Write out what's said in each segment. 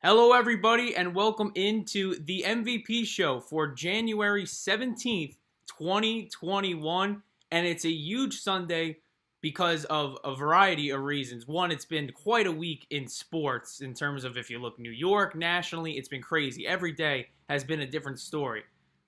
Hello, everybody, and welcome into the MVP show for January 17th, 2021. And it's a huge Sunday because of a variety of reasons. One, it's been quite a week in sports in terms of if you look New York, nationally, it's been crazy. Every day has been a different story.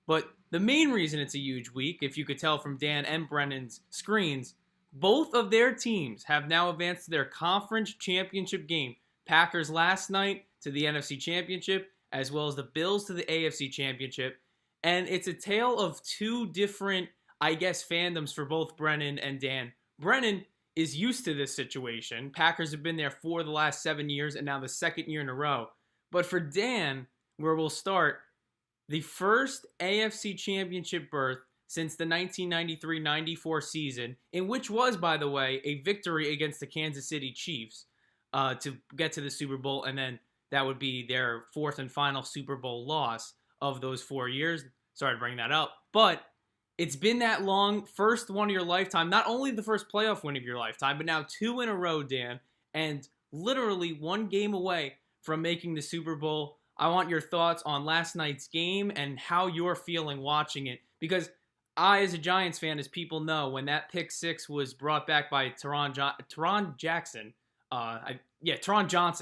But the main reason it's a huge week, if you could tell from Dan and Brennan's screens, both of their teams have now advanced to their conference championship game. Packers last night to the NFC Championship, as well as the Bills to the AFC Championship. And it's a tale of two different, fandoms for both Brennan and Dan. Brennan is used to this situation. Packers have been there for the last 7 years and now the second year in a row. But for Dan, where we'll start, the first AFC Championship berth since the 1993-94 season, in which was, by the way, a victory against the Kansas City Chiefs to get to the Super Bowl, and then that would be their fourth and final Super Bowl loss of those 4 years. Sorry to bring that up. But it's been that long. First one of your lifetime. Not only the first playoff win of your lifetime, but now two in a row, Dan. And literally one game away from making the Super Bowl. I want your thoughts on last night's game and how you're feeling watching it. Because I, as a Giants fan, as people know, when that pick six was brought back by Teron Johnson,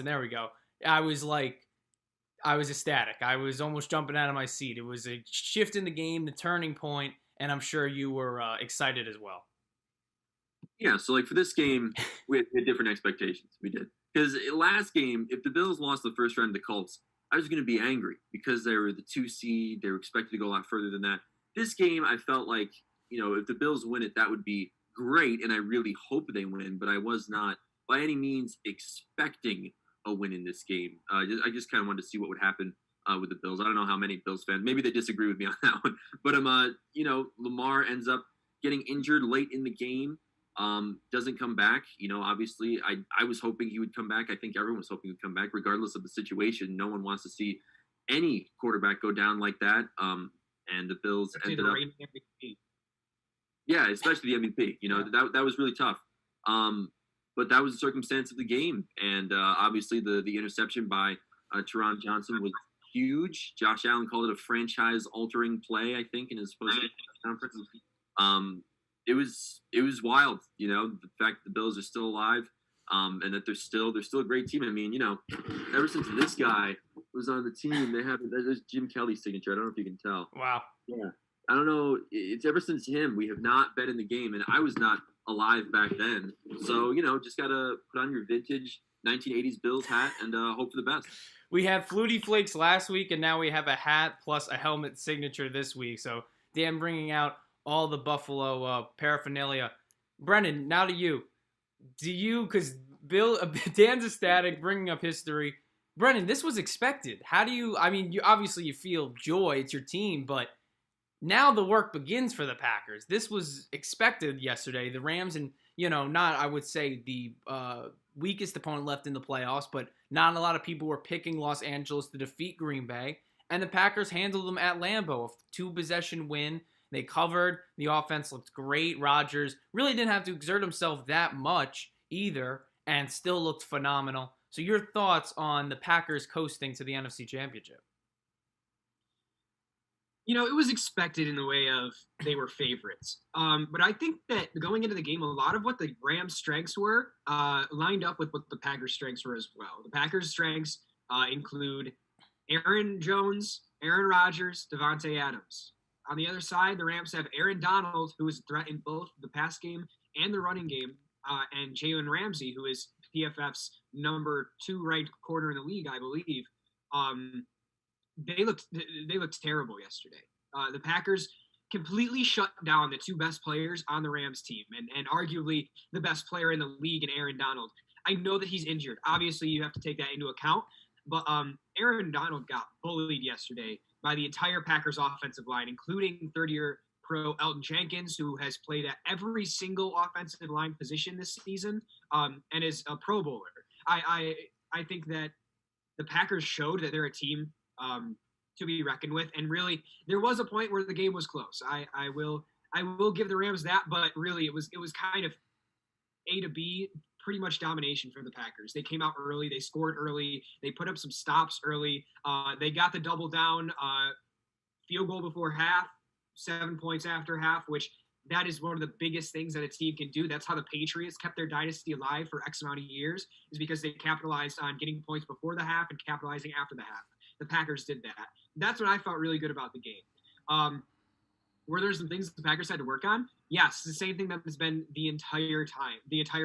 there we go. I was ecstatic. I was almost jumping out of my seat. It was a shift in the game, the turning point, and I'm sure you were excited as well. Yeah, so for this game, we had different expectations. We did. Because last game, if the Bills lost the first round of the Colts, I was going to be angry because they were the 2 seed. They were expected to go a lot further than that. This game, I felt like, if the Bills win it, that would be great, and I really hope they win, but I was not by any means expecting a win in this game. I just kind of wanted to see what would happen with the Bills. I don't know how many Bills fans, maybe they disagree with me on that one, but Lamar ends up getting injured late in the game, doesn't come back. Obviously I was hoping he would come back. I think everyone was hoping he would come back regardless of the situation. No one wants to see any quarterback go down like that. And the Bills ended up, yeah, especially the MVP. That was really tough. But that was the circumstance of the game, and obviously the interception by Teron Johnson was huge. Josh Allen called it a franchise-altering play, I think, in his post-game conference. It was wild, the fact that the Bills are still alive, and that they're still a great team. I mean, ever since this guy was on the team, there's Jim Kelly's signature. I don't know if you can tell. Wow. Yeah. I don't know. It's ever since him, we have not bet in the game, and I was not alive back then. So, just got to put on your vintage 1980s Bills hat and hope for the best. We had Flutie Flakes last week, and now we have a hat plus a helmet signature this week. So, Dan bringing out all the Buffalo paraphernalia. Brennan, now to you. Because Dan's ecstatic, bringing up history. Brennan, this was expected. You feel joy. It's your team, but now the work begins for the Packers. This was expected yesterday. The Rams, and not, I would say, the weakest opponent left in the playoffs, but not a lot of people were picking Los Angeles to defeat Green Bay. And the Packers handled them at Lambeau. A 2-possession win. They covered. The offense looked great. Rodgers really didn't have to exert himself that much either and still looked phenomenal. So your thoughts on the Packers coasting to the NFC Championship? It was expected in the way of they were favorites. But I think that going into the game, a lot of what the Rams' strengths were lined up with what the Packers' strengths were as well. The Packers' strengths include Aaron Jones, Aaron Rodgers, Devontae Adams. On the other side, the Rams have Aaron Donald, who is a threat in both the pass game and the running game, and Jalen Ramsey, who is PFF's number 2 ranked corner in the league, I believe. They looked terrible yesterday. The Packers completely shut down the 2 best players on the Rams team, and arguably the best player in the league in Aaron Donald. I know that he's injured. Obviously, you have to take that into account. But Aaron Donald got bullied yesterday by the entire Packers offensive line, including third-year pro Elton Jenkins, who has played at every single offensive line position this season and is a Pro Bowler. I think that the Packers showed that they're a team to be reckoned with, and really there was a point where the game was close. I will give the Rams that, but really it was kind of A to B pretty much domination for the Packers. They came out early. They scored early. They put up some stops early. They got the double down field goal before half, 7 points after half, which that is one of the biggest things that a team can do. That's how the Patriots kept their dynasty alive for X amount of years, is because they capitalized on getting points before the half and capitalizing after the half. The Packers did that. That's what I felt really good about the game. Were there some things the Packers had to work on? Yes, the same thing that has been the entire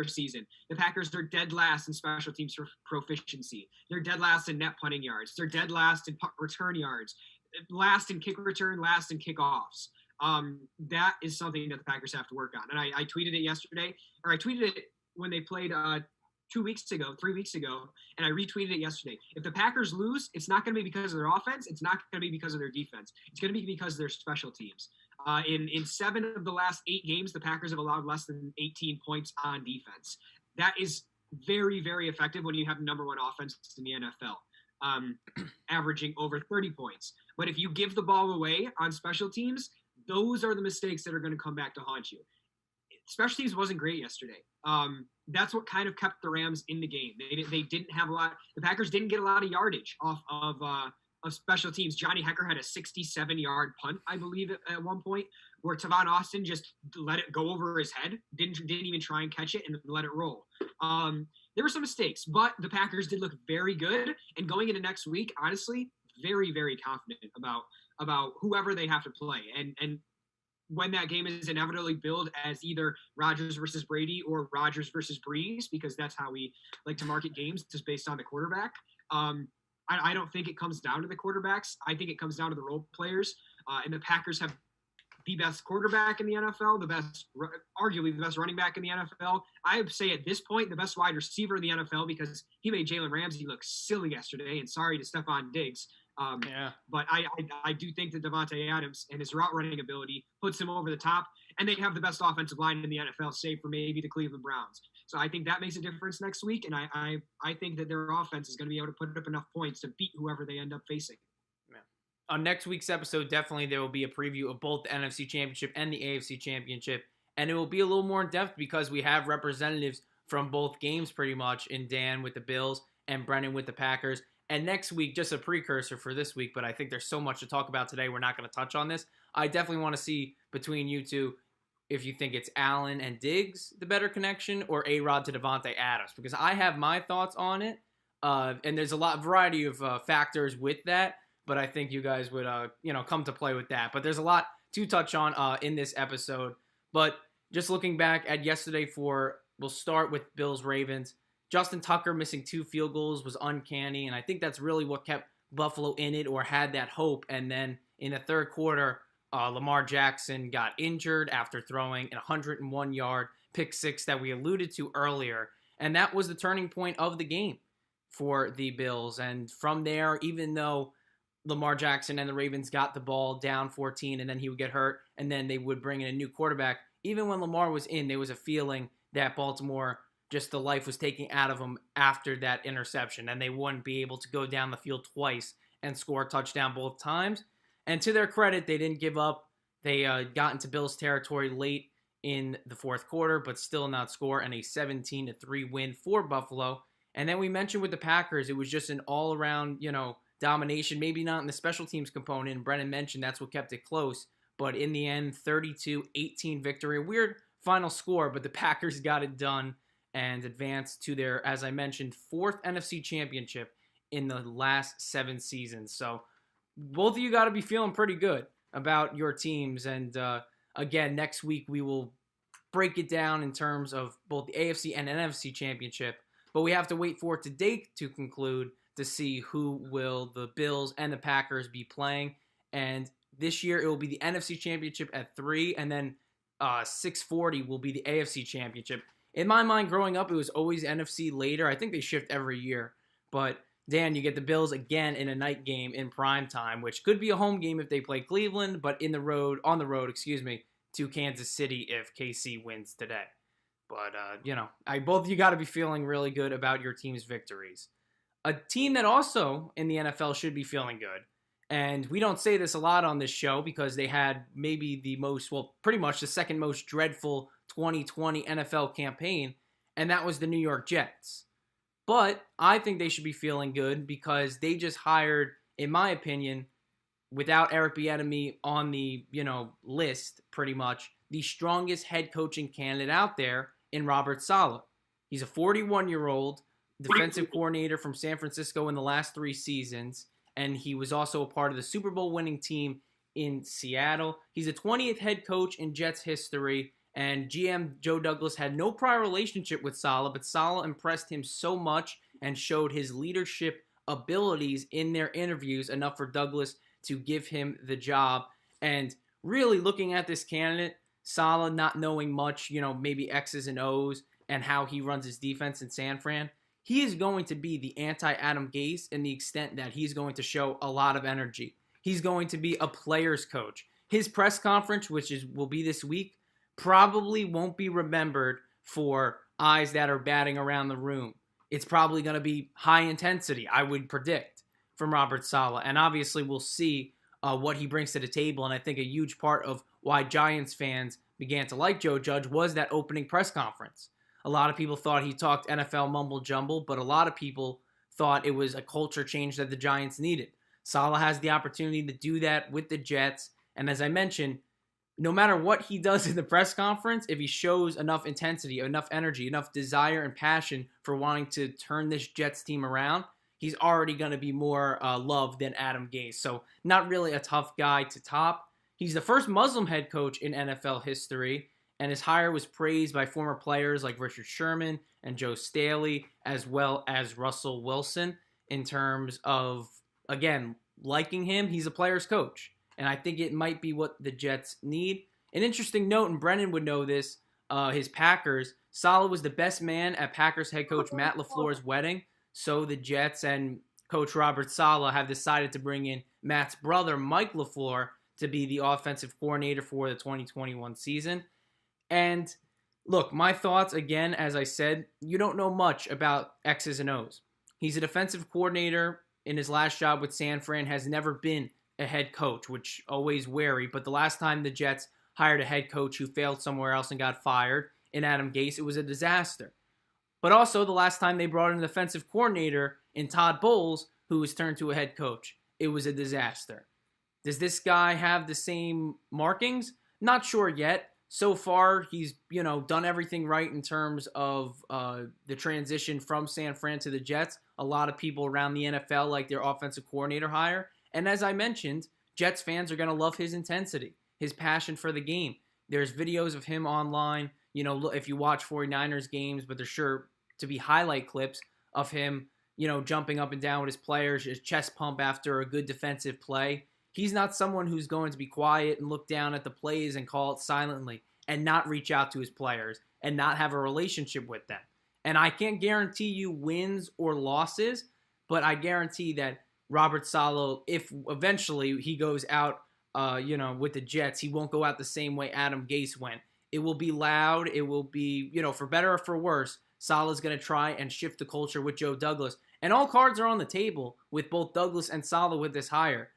season. The Packers are dead last in special teams proficiency. They're dead last in net punting yards. They're dead last in punt return yards. Last in kick return, last in kickoffs. That is something that the Packers have to work on. And I tweeted it yesterday, or I tweeted it when they played 3 weeks ago, and I retweeted it yesterday. If the Packers lose, it's not going to be because of their offense. It's not going to be because of their defense. It's going to be because of their special teams. In 7 of the last 8 games, the Packers have allowed less than 18 points on defense. That is very, very effective when you have the number 1 offense in the NFL, averaging over 30 points. But if you give the ball away on special teams, those are the mistakes that are going to come back to haunt you. Special teams wasn't great yesterday. That's what kind of kept the Rams in the game. They didn't have a lot. The Packers didn't get a lot of yardage off of special teams. Johnny Hecker had a 67-yard punt, I believe, at one point, where Tavon Austin just let it go over his head, didn't even try and catch it, and let it roll. There were some mistakes, but the Packers did look very good. And going into next week, honestly, very, very confident about whoever they have to play. And when that game is inevitably billed as either Rodgers versus Brady or Rodgers versus Breeze, because that's how we like to market games, just based on the quarterback. I don't think it comes down to the quarterbacks. I think it comes down to the role players. And the Packers have the best quarterback in the NFL, arguably the best running back in the NFL. I would say at this point, the best wide receiver in the NFL, because he made Jalen Ramsey look silly yesterday, and sorry to Stephon Diggs. But I do think that Devontae Adams and his route running ability puts him over the top, and they have the best offensive line in the NFL, save for maybe the Cleveland Browns. So I think that makes a difference next week, and I think that their offense is going to be able to put up enough points to beat whoever they end up facing. Yeah. On next week's episode, definitely there will be a preview of both the NFC Championship and the AFC Championship, and it will be a little more in depth because we have representatives from both games pretty much, in Dan with the Bills and Brennan with the Packers. And next week, just a precursor for this week, but I think there's so much to talk about today, we're not going to touch on this. I definitely want to see between you two if you think it's Allen and Diggs, the better connection, or A-Rod to Devontae Adams, because I have my thoughts on it, and there's a variety of factors with that, but I think you guys would come to play with that. But there's a lot to touch on in this episode. But just looking back at yesterday we'll start with Bills-Ravens. Justin Tucker missing 2 field goals was uncanny, and I think that's really what kept Buffalo in it or had that hope. And then in the third quarter, Lamar Jackson got injured after throwing a 101-yard pick six that we alluded to earlier, and that was the turning point of the game for the Bills. And from there, even though Lamar Jackson and the Ravens got the ball down 14 and then he would get hurt and then they would bring in a new quarterback, even when Lamar was in, there was a feeling that Baltimore, just the life was taken out of them after that interception, and they wouldn't be able to go down the field twice and score a touchdown both times. And to their credit, they didn't give up. They got into Bills territory late in the fourth quarter, but still not score, and a 17-3 win for Buffalo. And then we mentioned with the Packers, it was just an all-around, domination, maybe not in the special teams component. And Brennan mentioned that's what kept it close. But in the end, 32-18 victory. A weird final score, but the Packers got it done and advanced to their, as I mentioned, 4th NFC championship in the last 7 seasons. So both of you got to be feeling pretty good about your teams. And again, next week we will break it down in terms of both the AFC and NFC championship. But we have to wait for today to conclude to see who will the Bills and the Packers be playing. And this year it will be the NFC championship at 3, and then 6:40 will be the AFC championship. In my mind, growing up, it was always NFC later. I think they shift every year. But, Dan, you get the Bills again in a night game in prime time, which could be a home game if they play Cleveland, but on the road, to Kansas City if KC wins today. But, both of you got to be feeling really good about your team's victories. A team that also in the NFL should be feeling good, and we don't say this a lot on this show because they had maybe pretty much the second most dreadful 2020 NFL campaign, and that was the New York Jets. But I think they should be feeling good because they just hired, in my opinion, without Eric Bieniemy on the, list pretty much, the strongest head coaching candidate out there in Robert Saleh. He's a 41-year-old defensive coordinator from San Francisco in the last 3 seasons, and he was also a part of the Super Bowl winning team in Seattle. He's the 20th head coach in Jets history, and GM Joe Douglas had no prior relationship with Saleh, but Saleh impressed him so much and showed his leadership abilities in their interviews enough for Douglas to give him the job. And really looking at this candidate, Saleh not knowing much, maybe X's and O's and how he runs his defense in San Fran, he is going to be the anti-Adam Gase in the extent that he's going to show a lot of energy. He's going to be a player's coach. His press conference, which will be this week, probably won't be remembered for eyes that are batting around the room. It's probably going to be high intensity, I would predict, from Robert Saleh. And obviously we'll see what he brings to the table. And I think a huge part of why Giants fans began to like Joe Judge was that opening press conference. A lot of people thought he talked NFL mumble jumble, but a lot of people thought it was a culture change that the Giants needed. Saleh has the opportunity to do that with the Jets. And as I mentioned, no matter what he does in the press conference, if he shows enough intensity, enough energy, enough desire and passion for wanting to turn this Jets team around, he's already going to be more loved than Adam Gase. So not really a tough guy to top. He's the first Muslim head coach in NFL history, and his hire was praised by former players like Richard Sherman and Joe Staley, as well as Russell Wilson, in terms of, again, liking him. He's a player's coach. And I think it might be what the Jets need. An interesting note, and Brennan would know this, his Packers, Saleh was the best man at Packers head coach Matt LaFleur's wedding. So the Jets and Coach Robert Saleh have decided to bring in Matt's brother, Mike LaFleur, to be the offensive coordinator for the 2021 season. And look, my thoughts, again, as I said, you don't know much about X's and O's. He's a defensive coordinator in his last job with San Fran, has never been a head coach, which always wary. But the last time the Jets hired a head coach who failed somewhere else and got fired in Adam Gase, it was a disaster. But also the last time they brought in an offensive coordinator in Todd Bowles, who was turned to a head coach, it was a disaster. Does this guy have the same markings? Not sure yet. So far, he's done everything right in terms of the transition from San Fran to the Jets. A lot of people around the NFL like their offensive coordinator hire. And as I mentioned, Jets fans are going to love his intensity, his passion for the game. There's videos of him online, if you watch 49ers games, but there's sure to be highlight clips of him, jumping up and down with his players, his chest pump after a good defensive play. He's not someone who's going to be quiet and look down at the plays and call it silently and not reach out to his players and not have a relationship with them. And I can't guarantee you wins or losses, but I guarantee that Robert Saleh, if eventually he goes out, with the Jets, he won't go out the same way Adam Gase went. It will be loud. It will be, for better or for worse, Saleh's going to try and shift the culture with Joe Douglas. And all cards are on the table with both Douglas and Saleh with this hire.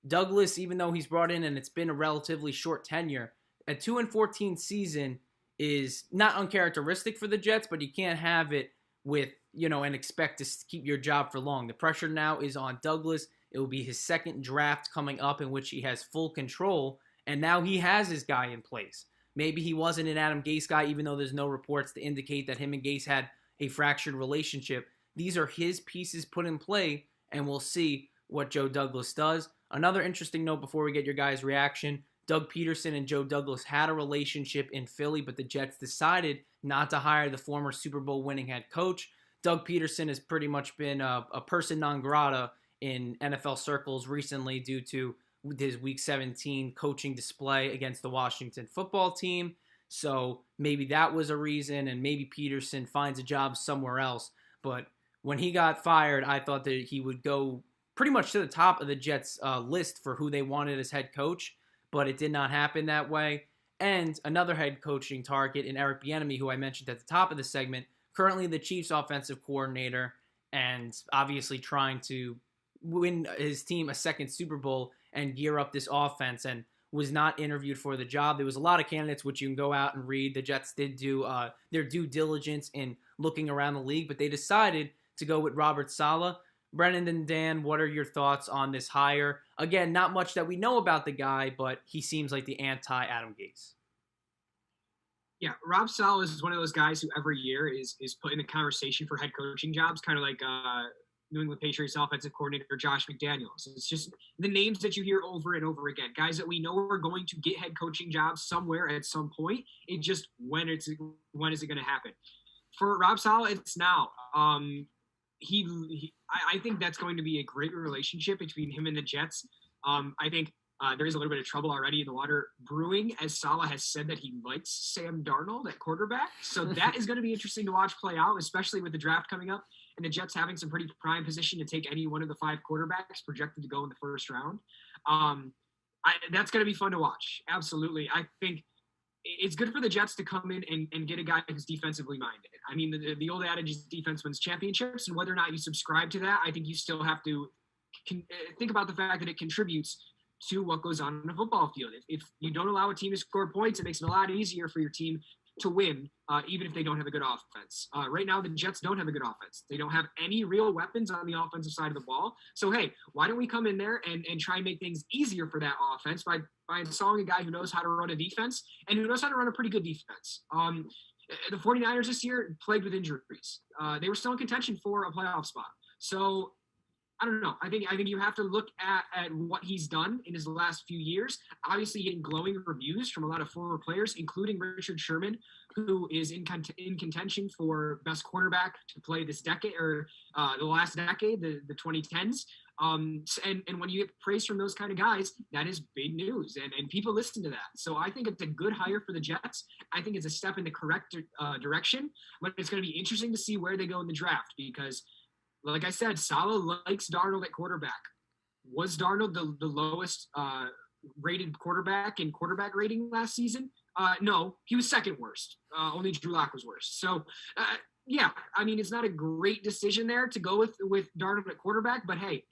Douglas, even though he's brought in and it's been a relatively short tenure, a 2-14 season is not uncharacteristic for the Jets, but you can't have it with, and expect to keep your job for long. The pressure now is on Douglas. It will be his second draft coming up in which he has full control, and now he has his guy in place. Maybe he wasn't an Adam Gase guy, even though there's no reports to indicate that him and Gase had a fractured relationship. These are his pieces put in play, and we'll see what Joe Douglas does. Another interesting note before we get your guys' reaction, Doug Peterson and Joe Douglas had a relationship in Philly, but the Jets decided not to hire the former Super Bowl winning head coach. Doug Peterson has pretty much been a person non grata in NFL circles recently due to his Week 17 coaching display against the Washington football team. So maybe that was a reason, and maybe Peterson finds a job somewhere else. But when he got fired, I thought that he would go pretty much to the top of the Jets list for who they wanted as head coach, but it did not happen that way. And another head coaching target in Eric Bieniemy, who I mentioned at the top of the segment, currently the Chiefs offensive coordinator, and obviously trying to win his team a second Super Bowl and gear up this offense, and was not interviewed for the job. There was a lot of candidates, which you can go out and read. The Jets did do their due diligence in looking around the league, but they decided to go with Robert Saleh. Brennan and Dan, what are your thoughts on this hire? Again, not much that we know about the guy, but he seems like the anti-Adam Gase. Yeah, Rob Saleh is one of those guys who every year is put in the conversation for head coaching jobs, kind of like New England Patriots offensive coordinator Josh McDaniels. It's just the names that you hear over and over again, guys that we know are going to get head coaching jobs somewhere at some point. It just when is it going to happen? For Rob Saleh, it's now. I think that's going to be a great relationship between him and the Jets. I think there is a little bit of trouble already in the water brewing, as Saleh has said that he likes Sam Darnold at quarterback. So that is going to be interesting to watch play out, especially with the draft coming up and the Jets having some pretty prime position to take any one of the 5 quarterbacks projected to go in the first round. That's going to be fun to watch. Absolutely. I think it's good for the Jets to come in and get a guy who's defensively minded. I mean, the old adage is defense wins championships, and whether or not you subscribe to that, I think you still have to think about the fact that it contributes to what goes on in a football field. If you don't allow a team to score points, it makes it a lot easier for your team to win, even if they don't have a good offense. Right now, the Jets don't have a good offense. They don't have any real weapons on the offensive side of the ball. So, hey, why don't we come in there and try and make things easier for that offense by installing a guy who knows how to run a defense and who knows how to run a pretty good defense. The 49ers this year plagued with injuries. They were still in contention for a playoff spot. So, I don't know. I think you have to look at what he's done in his last few years. Obviously, getting glowing reviews from a lot of former players, including Richard Sherman, who is in contention for best quarterback to play this decade or the last decade, the 2010s. And when you get praise from those kind of guys, that is big news, and people listen to that. So I think it's a good hire for the Jets. I think it's a step in the correct direction, but it's going to be interesting to see where they go in the draft because, like I said, Saleh likes Darnold at quarterback. Was Darnold the lowest rated quarterback in quarterback rating last season? No, he was second worst. Only Drew Lock was worse. So, yeah, I mean, it's not a great decision there to go with Darnold at quarterback, but hey,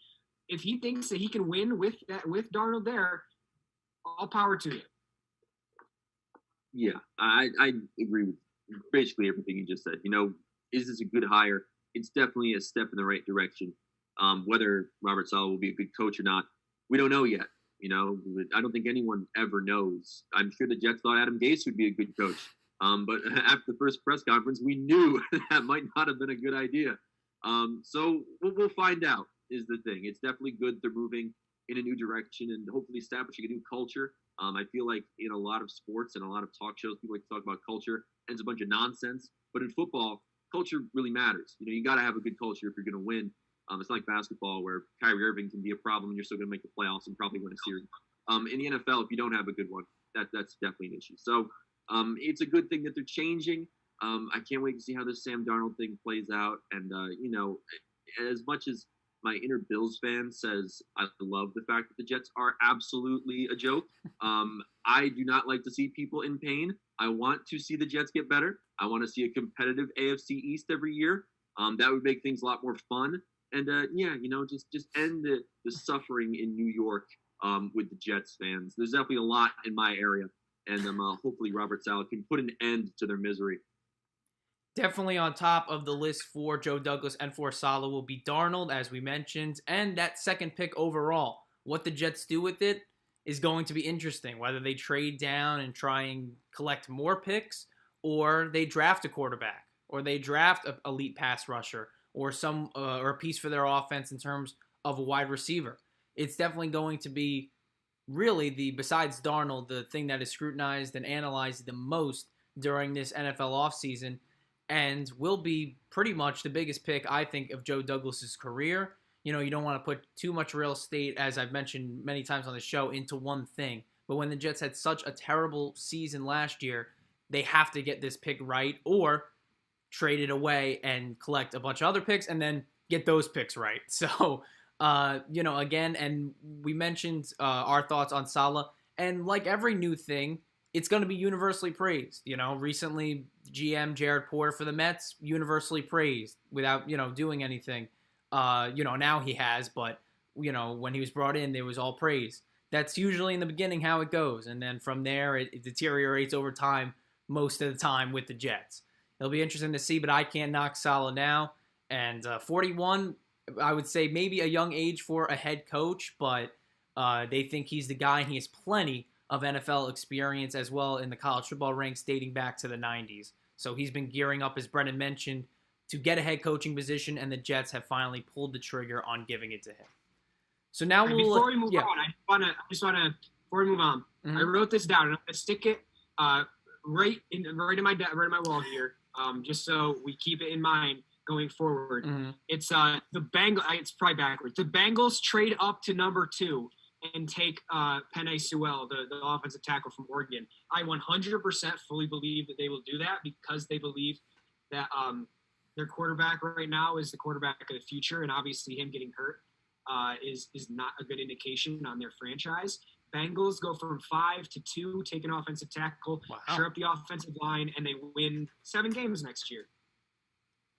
if he thinks that he can win with Darnold there, all power to you. Yeah, I agree with basically everything you just said. You know, is this a good hire? It's definitely a step in the right direction. Whether Robert Saleh will be a good coach or not, we don't know yet. You know, I don't think anyone ever knows. I'm sure the Jets thought Adam Gase would be a good coach. But after the first press conference, we knew that might not have been a good idea. So we'll find out is the thing. It's definitely good they're moving in a new direction and hopefully establishing a new culture. I feel like in a lot of sports and a lot of talk shows, people like to talk about culture, and it's a bunch of nonsense. But in football, culture really matters. You know, you got to have a good culture if you're going to win. It's not like basketball where Kyrie Irving can be a problem and you're still going to make the playoffs and probably win a series. In the NFL, if you don't have a good one, that's definitely an issue. So it's a good thing that they're changing. I can't wait to see how this Sam Darnold thing plays out. And, you know, as much as my inner Bills fan says I love the fact that the Jets are absolutely a joke, I do not like to see people in pain. I want to see the Jets get better. I want to see a competitive AFC East every year. That would make things a lot more fun. And, yeah, you know, just end the suffering in New York with the Jets fans. There's definitely a lot in my area. And hopefully Robert Saleh can put an end to their misery. Definitely on top of the list for Joe Douglas and for Saleh will be Darnold, as we mentioned, and that second pick overall. What the Jets do with it is going to be interesting, whether they trade down and try and collect more picks, or they draft a quarterback, or they draft an elite pass rusher, or or a piece for their offense in terms of a wide receiver. It's definitely going to be really besides Darnold, the thing that is scrutinized and analyzed the most during this NFL offseason, and will be pretty much the biggest pick, I think, of Joe Douglas's career. You know, you don't want to put too much real estate, as I've mentioned many times on the show, into one thing. But when the Jets had such a terrible season last year, they have to get this pick right or trade it away and collect a bunch of other picks and then get those picks right. So, you know, again, and we mentioned our thoughts on Saleh. And like every new thing, it's going to be universally praised. You know, recently GM Jared Porter for the Mets, universally praised without, you know, doing anything. You know, now he has, but, you know, when he was brought in, there was all praise. That's usually in the beginning how it goes. And then from there, it deteriorates over time, most of the time with the Jets. it'll be interesting to see, but I can't knock Saleh now. And 41, I would say maybe a young age for a head coach, but they think he's the guy, and he has plenty of NFL experience as well in the college football ranks dating back to the 90s. So he's been gearing up, as Brennan mentioned, to get a head coaching position, and the Jets have finally pulled the trigger on giving it to him. So now before we move on, I just want to before we move on, I wrote this down and I'm gonna stick it right in my wall here, just so we keep it in mind going forward. It's the Bengals. It's probably backwards. The Bengals trade up to number 2 and take Penei Sewell, the offensive tackle from Oregon. I 100% fully believe that they will do that because they believe that their quarterback right now is the quarterback of the future, and obviously him getting hurt is not a good indication on their franchise. Bengals go from 5 to 2, take an offensive tackle, shore up the offensive line, and they win 7 games next year.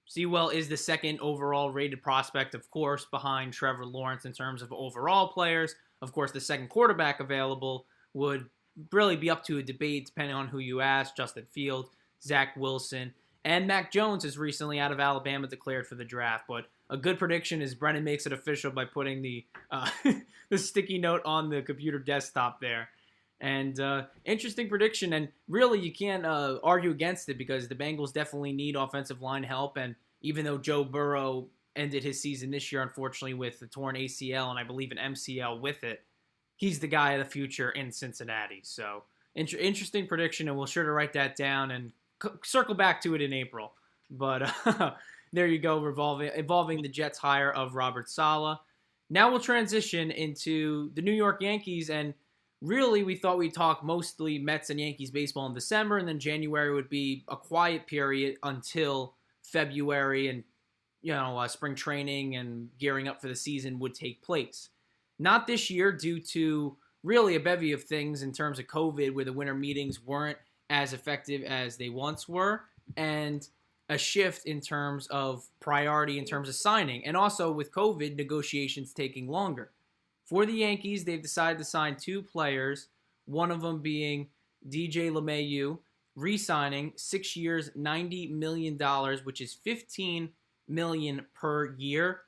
Sewell is the second overall rated prospect, of course, behind Trevor Lawrence in terms of overall players. Of course, the second quarterback available would really be up to a debate depending on who you ask. Justin Fields, Zach Wilson, and Mac Jones is recently out of Alabama declared for the draft. But a good prediction is Brennan makes it official by putting the the sticky note on the computer desktop there. And interesting prediction, and really you can't argue against it because the Bengals definitely need offensive line help. And even though Joe Burrow ended his season this year, unfortunately, with the torn ACL and I believe an MCL with it, he's the guy of the future in Cincinnati. So interesting prediction, and we'll sure to write that down and circle back to it in April. But there you go, involving the Jets' hire of Robert Saleh. Now we'll transition into the New York Yankees, and really we thought we'd talk mostly Mets and Yankees baseball in December, and then January would be a quiet period until February, and spring training and gearing up for the season would take place. Not this year due to really a bevy of things in terms of COVID, where the winter meetings weren't as effective as they once were, and a shift in terms of priority in terms of signing, and also with COVID, negotiations taking longer. For the Yankees, they've decided to sign 2 players, one of them being DJ LeMahieu, re-signing 6 years, $90 million, which is $15 million per year.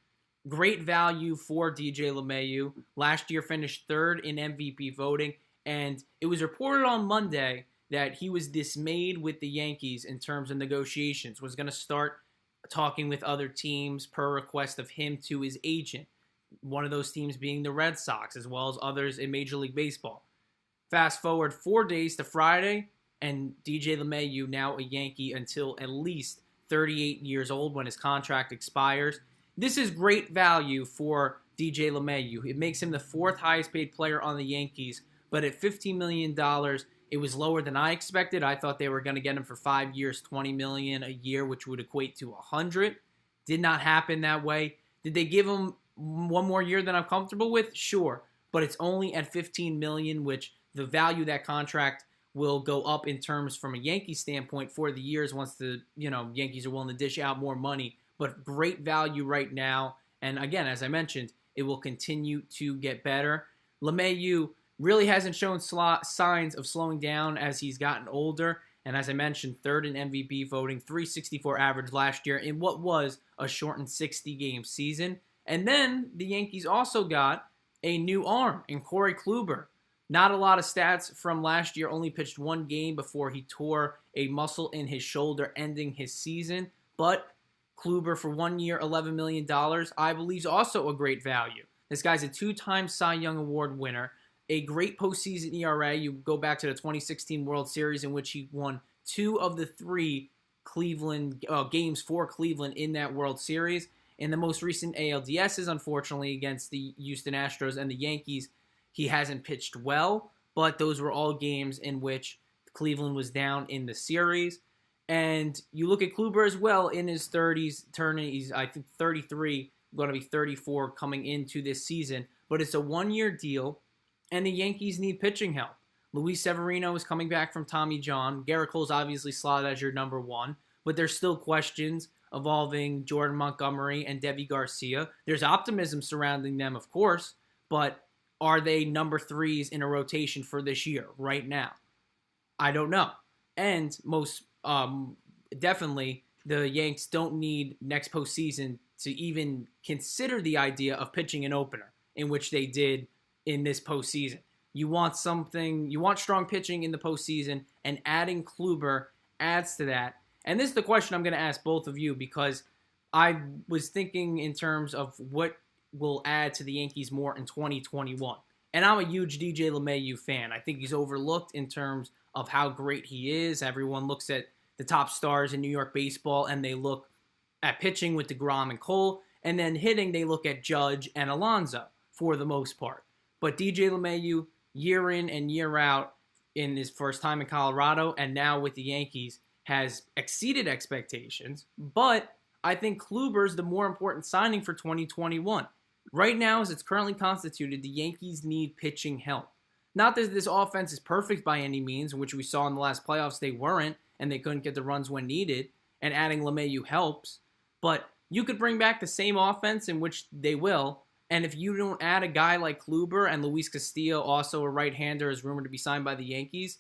Great value for DJ LeMahieu. Last year finished 3rd in MVP voting, and it was reported on Monday that he was dismayed with the Yankees in terms of negotiations, was going to start talking with other teams per request of him to his agent, one of those teams being the Red Sox, as well as others in Major League Baseball. Fast forward 4 days to Friday, and DJ LeMahieu, now a Yankee until at least 38 years old when his contract expires. This is great value for DJ LeMahieu. It makes him the 4th highest paid player on the Yankees, but at $15 million, it was lower than I expected. I thought they were going to get him for 5 years, $20 million a year, which would equate to $100. Did not happen that way. Did they give him one more year than I'm comfortable with? Sure, but it's only at $15 million, which the value of that contract will go up in terms from a Yankee standpoint for the years once the Yankees are willing to dish out more money. But great value right now, and again, as I mentioned, it will continue to get better. LeMahieu really hasn't shown signs of slowing down as he's gotten older. And as I mentioned, 3rd in MVP voting, 364 average last year in what was a shortened 60-game season. And then the Yankees also got a new arm in Corey Kluber. Not a lot of stats from last year, only pitched 1 game before he tore a muscle in his shoulder, ending his season. But Kluber for 1 year, $11 million, I believe is also a great value. This guy's a 2-time Cy Young Award winner, a great postseason ERA. You go back to the 2016 World Series in which he won 2 of the 3 Cleveland games for Cleveland in that World Series. In the most recent ALDSs, unfortunately, against the Houston Astros and the Yankees, he hasn't pitched well, but those were all games in which Cleveland was down in the series. And you look at Kluber as well in his 30s, he's I think 33, going to be 34 coming into this season. But it's a 1-year deal, and the Yankees need pitching help. Luis Severino is coming back from Tommy John. Garrett Cole's obviously slotted as your number 1, but there's still questions involving Jordan Montgomery and Debbie Garcia. There's optimism surrounding them, of course, but are they number 3s in a rotation for this year right now? I don't know. And most definitely the Yanks don't need next postseason to even consider the idea of pitching an opener, in which they did in this postseason. You want strong pitching in the postseason, and adding Kluber adds to that. And this is the question I'm going to ask both of you, because I was thinking in terms of what will add to the Yankees more in 2021. And I'm a huge DJ LeMahieu fan. I think he's overlooked in terms of how great he is. Everyone looks at the top stars in New York baseball, and they look at pitching with DeGrom and Cole, and then hitting, they look at Judge and Alonso for the most part. But DJ LeMahieu, year in and year out, in his first time in Colorado and now with the Yankees, has exceeded expectations. But I think Kluber's the more important signing for 2021. Right now, as it's currently constituted, the Yankees need pitching help. Not that this offense is perfect by any means, which we saw in the last playoffs they weren't, and they couldn't get the runs when needed, and adding LeMahieu helps. But you could bring back the same offense, in which they will, and if you don't add a guy like Kluber, and Luis Castillo, also a right-hander, is rumored to be signed by the Yankees,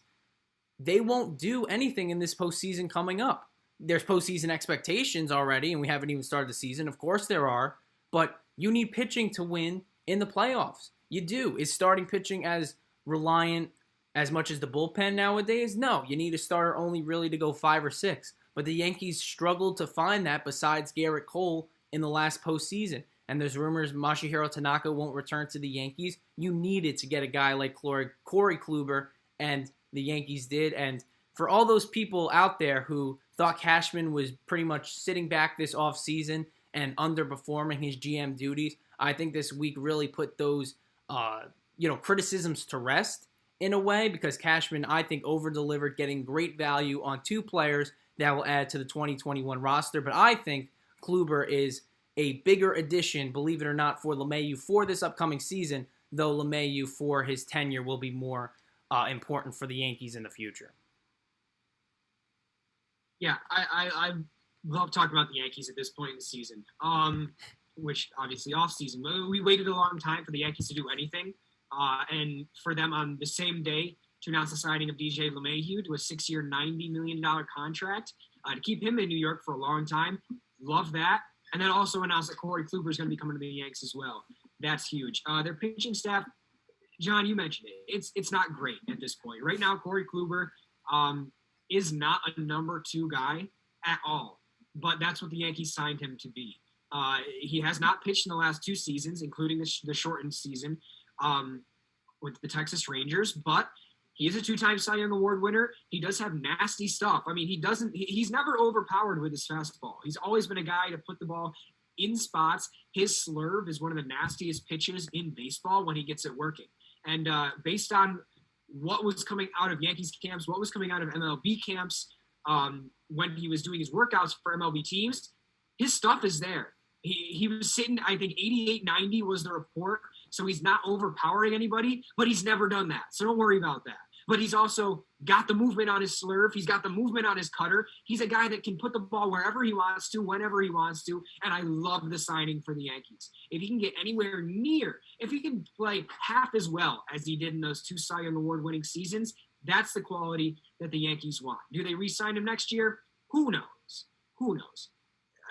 they won't do anything in this postseason coming up. There's postseason expectations already, and we haven't even started the season. Of course there are, but you need pitching to win in the playoffs. You do. Is starting pitching as reliant as much as the bullpen nowadays? No. You need a starter only really to go 5 or 6. But the Yankees struggled to find that besides Garrett Cole in the last postseason. And there's rumors Masahiro Tanaka won't return to the Yankees. You needed to get a guy like Corey Kluber, and the Yankees did. And for all those people out there who thought Cashman was pretty much sitting back this offseason and underperforming his GM duties, I think this week really put those criticisms to rest in a way, because Cashman, I think, over-delivered, getting great value on 2 players that will add to the 2021 roster. But I think Kluber is a bigger addition, believe it or not, for LeMahieu for this upcoming season, though LeMahieu for his tenure will be more important for the Yankees in the future. Yeah, I love talking about the Yankees at this point in the season, which obviously off-season. We waited a long time for the Yankees to do anything, and for them on the same day to announce the signing of DJ LeMahieu to a 6-year, $90 million contract to keep him in New York for a long time. Love that. And then also announce that Corey Kluber is going to be coming to the Yanks as well. That's huge. Their pitching staff, John, you mentioned it. It's not great at this point. Right now, Corey Kluber is not a number 2 guy at all. But that's what the Yankees signed him to be. He has not pitched in the last 2 seasons, including the shortened season with the Texas Rangers. But he is a 2-time Cy Young Award winner. He does have nasty stuff. I mean, he's never overpowered with his fastball. He's always been a guy to put the ball in spots. His slurve is one of the nastiest pitches in baseball when he gets it working. And based on what was coming out of Yankees camps, what was coming out of MLB camps, when he was doing his workouts for MLB teams, his stuff is there. He was sitting, I think 88, 90 was the report. So he's not overpowering anybody, but he's never done that. So don't worry about that. But he's also got the movement on his slurve. He's got the movement on his cutter. He's a guy that can put the ball wherever he wants to, whenever he wants to. And I love the signing for the Yankees. If he can get anywhere near, if he can play half as well as he did in those 2 Cy Young Award-winning seasons, that's the quality that the Yankees want. Do they re-sign him next year? Who knows? Who knows?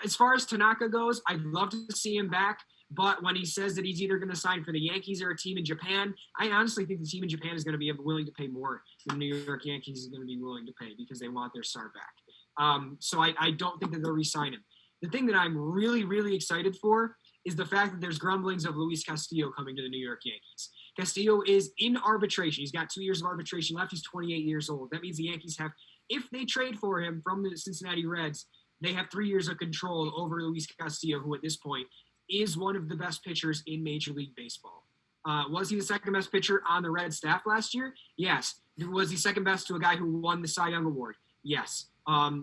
As far as Tanaka goes, I'd love to see him back. But when he says that he's either going to sign for the Yankees or a team in Japan, I honestly think the team in Japan is going to be willing to pay more than the New York Yankees is going to be willing to pay, because they want their star back. So I don't think that they'll re-sign him. The thing that I'm really, really excited for is the fact that there's grumblings of Luis Castillo coming to the New York Yankees. Castillo is in arbitration. He's got 2 years of arbitration left. He's 28 years old. That means the Yankees have, if they trade for him from the Cincinnati Reds, they have 3 years of control over Luis Castillo, who at this point is one of the best pitchers in Major League Baseball. Was he the second best pitcher on the Red staff last year? Yes. Was he second best to a guy who won the Cy Young Award? Yes.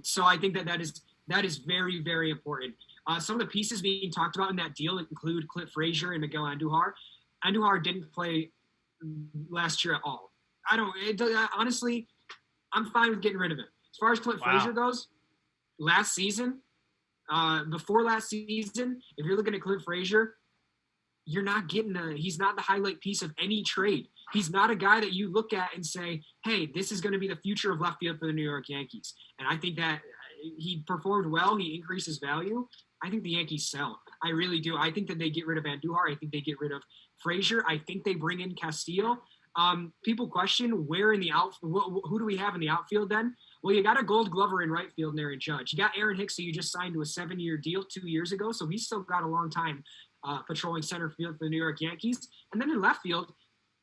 So I think that is very, very important. Some of the pieces being talked about in that deal include Clint Frazier and Miguel Andujar. Andujar didn't play last year at all. Honestly, I'm fine with getting rid of him. As far as Clint Frazier goes, last season, before last season, if you're looking at Clint Frazier, you're not getting he's not the highlight piece of any trade. He's not a guy that you look at and say, hey, this is going to be the future of left field for the New York Yankees. And I think that he performed well. He increased his value. I think the Yankees sell. I really do. I think that they get rid of Andujar. I think they get rid of Frazier. I think they bring in Castillo. People question where in the who do we have in the outfield then? Well, you got a Gold Glover in right field and Aaron Judge. You got Aaron Hicks, who you just signed to a 7-year deal 2 years ago, so he's still got a long time patrolling center field for the New York Yankees. And then in left field,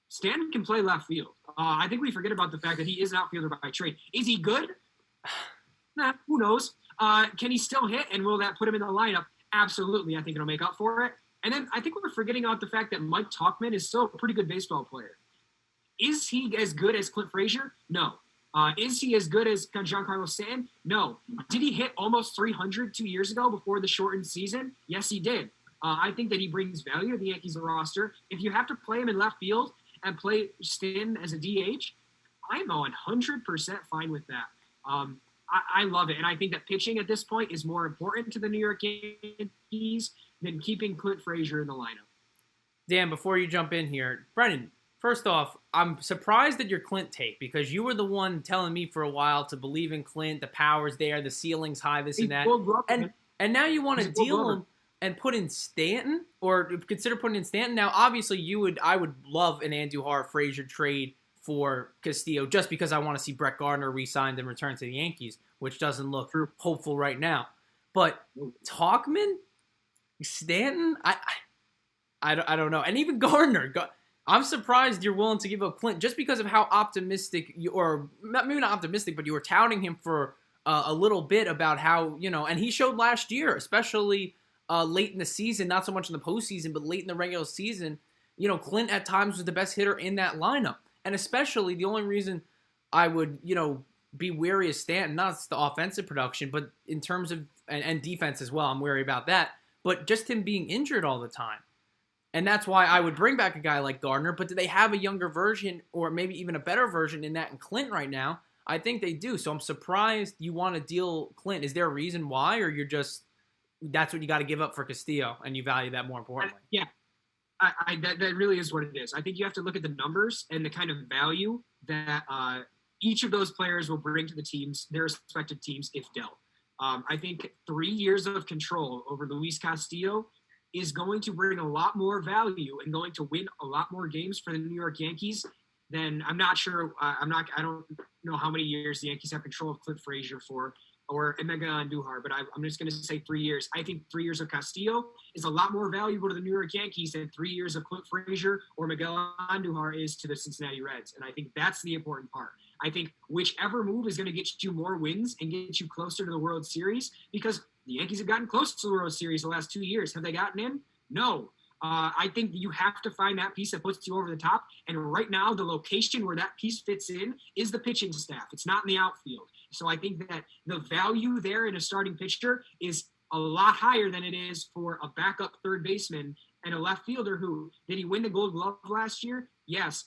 Stanton can play left field. I think we forget about the fact that he is an outfielder by trade. Is he good? Nah, who knows? Can he still hit, and will that put him in the lineup? Absolutely. I think it'll make up for it. And then I think we're forgetting out the fact that Mike Tauchman is still a pretty good baseball player. Is he as good as Clint Frazier? No. Is he as good as Giancarlo Stanton? No. Did he hit almost 300 2 years ago before the shortened season? Yes, he did. I think that he brings value to the Yankees roster. If you have to play him in left field and play Stanton as a DH, I'm 100% fine with that. I love it. And I think that pitching at this point is more important to the New York Yankees than keeping Clint Frazier in the lineup. Dan, before you jump in here, Brennan, first off, I'm surprised at your Clint take because you were the one telling me for a while to believe in Clint, the power's there, the ceiling's high, this and that. And now you want to deal him and put in Stanton or consider putting in Stanton. Now, obviously, I would love an Andujar-Frazier trade for Castillo just because I want to see Brett Gardner re-signed and return to the Yankees, which doesn't look hopeful right now. But Tauchman, Stanton, I don't know. And even Gardner, I'm surprised you're willing to give up Clint just because of how optimistic or maybe not optimistic, but you were touting him for a little bit about how, and he showed last year, especially late in the season, not so much in the postseason, but late in the regular season, Clint at times was the best hitter in that lineup. And especially the only reason I would, be wary of Stanton, not the offensive production, but in terms of, and defense as well, I'm wary about that, but just him being injured all the time. And that's why I would bring back a guy like Gardner, but do they have a younger version or maybe even a better version in Clint right now? I think they do. So I'm surprised you want to deal Clint. Is there a reason why, or you're just, that's what you got to give up for Castillo and you value that more importantly? Yeah. That really is what it is. I think you have to look at the numbers and the kind of value that each of those players will bring to the teams, their respective teams, if dealt. I think 3 years of control over Luis Castillo is going to bring a lot more value and going to win a lot more games for the New York Yankees than I don't know how many years the Yankees have control of Clint Frazier for, or Emeka Andujar, but I'm just going to say 3 years. I think 3 years of Castillo is a lot more valuable to the New York Yankees than 3 years of Clint Frazier or Miguel Andujar is to the Cincinnati Reds. And I think that's the important part. I think whichever move is going to get you more wins and get you closer to the World Series, because the Yankees have gotten close to the World Series the last 2 years. Have they gotten in? No. I think you have to find that piece that puts you over the top. And right now, the location where that piece fits in is the pitching staff. It's not in the outfield. So I think that the value there in a starting pitcher is a lot higher than it is for a backup third baseman and a left fielder who, did he win the Gold Glove last year? Yes.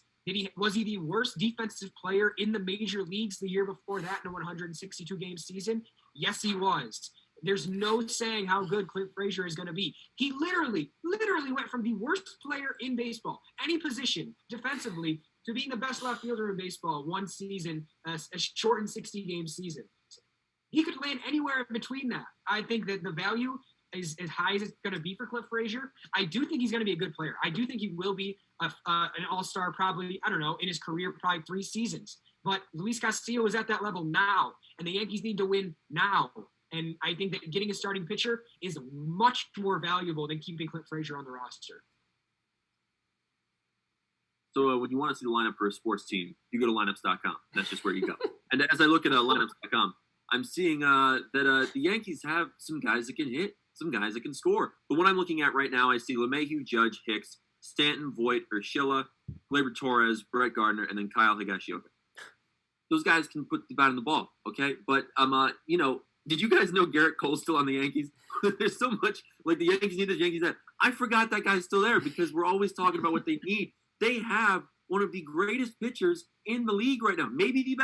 Was he the worst defensive player in the major leagues the year before that in a 162-game season? Yes, he was. There's no saying how good Clint Frazier is going to be. He literally went from the worst player in baseball, any position, defensively, to being the best left fielder in baseball one season, a shortened 60-game season. He could land anywhere in between that. I think that the value is as high as it's going to be for Clint Frazier. I do think he's going to be a good player. I do think he will be an all-star probably, I don't know, in his career, probably 3 seasons. But Luis Castillo is at that level now, and the Yankees need to win now. And I think that getting a starting pitcher is much more valuable than keeping Clint Frazier on the roster. So when you want to see the lineup for a sports team, you go to lineups.com. That's just where you go. And as I look at lineups.com, I'm seeing that the Yankees have some guys that can hit, some guys that can score. But what I'm looking at right now, I see LeMahieu, Judge, Hicks, Stanton, Voit, Urshela, Gleyber Torres, Brett Gardner, and then Kyle Higashioka. Those guys can put the bat on the ball, okay? But did you guys know Garrett Cole's still on the Yankees? There's so much, like the Yankees need this, Yankees that. I forgot that guy's still there because we're always talking about what they need. They have one of the greatest pitchers in the league right now. Maybe the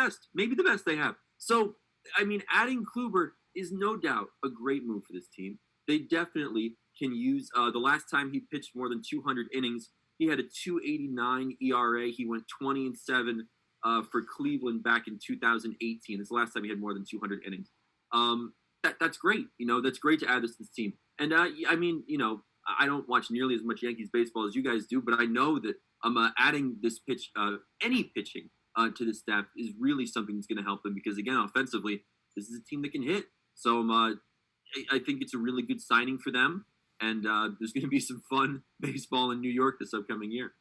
best they have. So, I mean, adding Kluber is no doubt a great move for this team. They definitely can use, the last time he pitched more than 200 innings, he had a 2.89 ERA. He went 20-7 for Cleveland back in 2018. It's the last time he had more than 200 innings. That's great. That's great to add this to this team. And I mean, I don't watch nearly as much Yankees baseball as you guys do, but I know that adding this any pitching to this staff is really something that's going to help them because, again, offensively, this is a team that can hit. So I think it's a really good signing for them, and there's going to be some fun baseball in New York this upcoming year.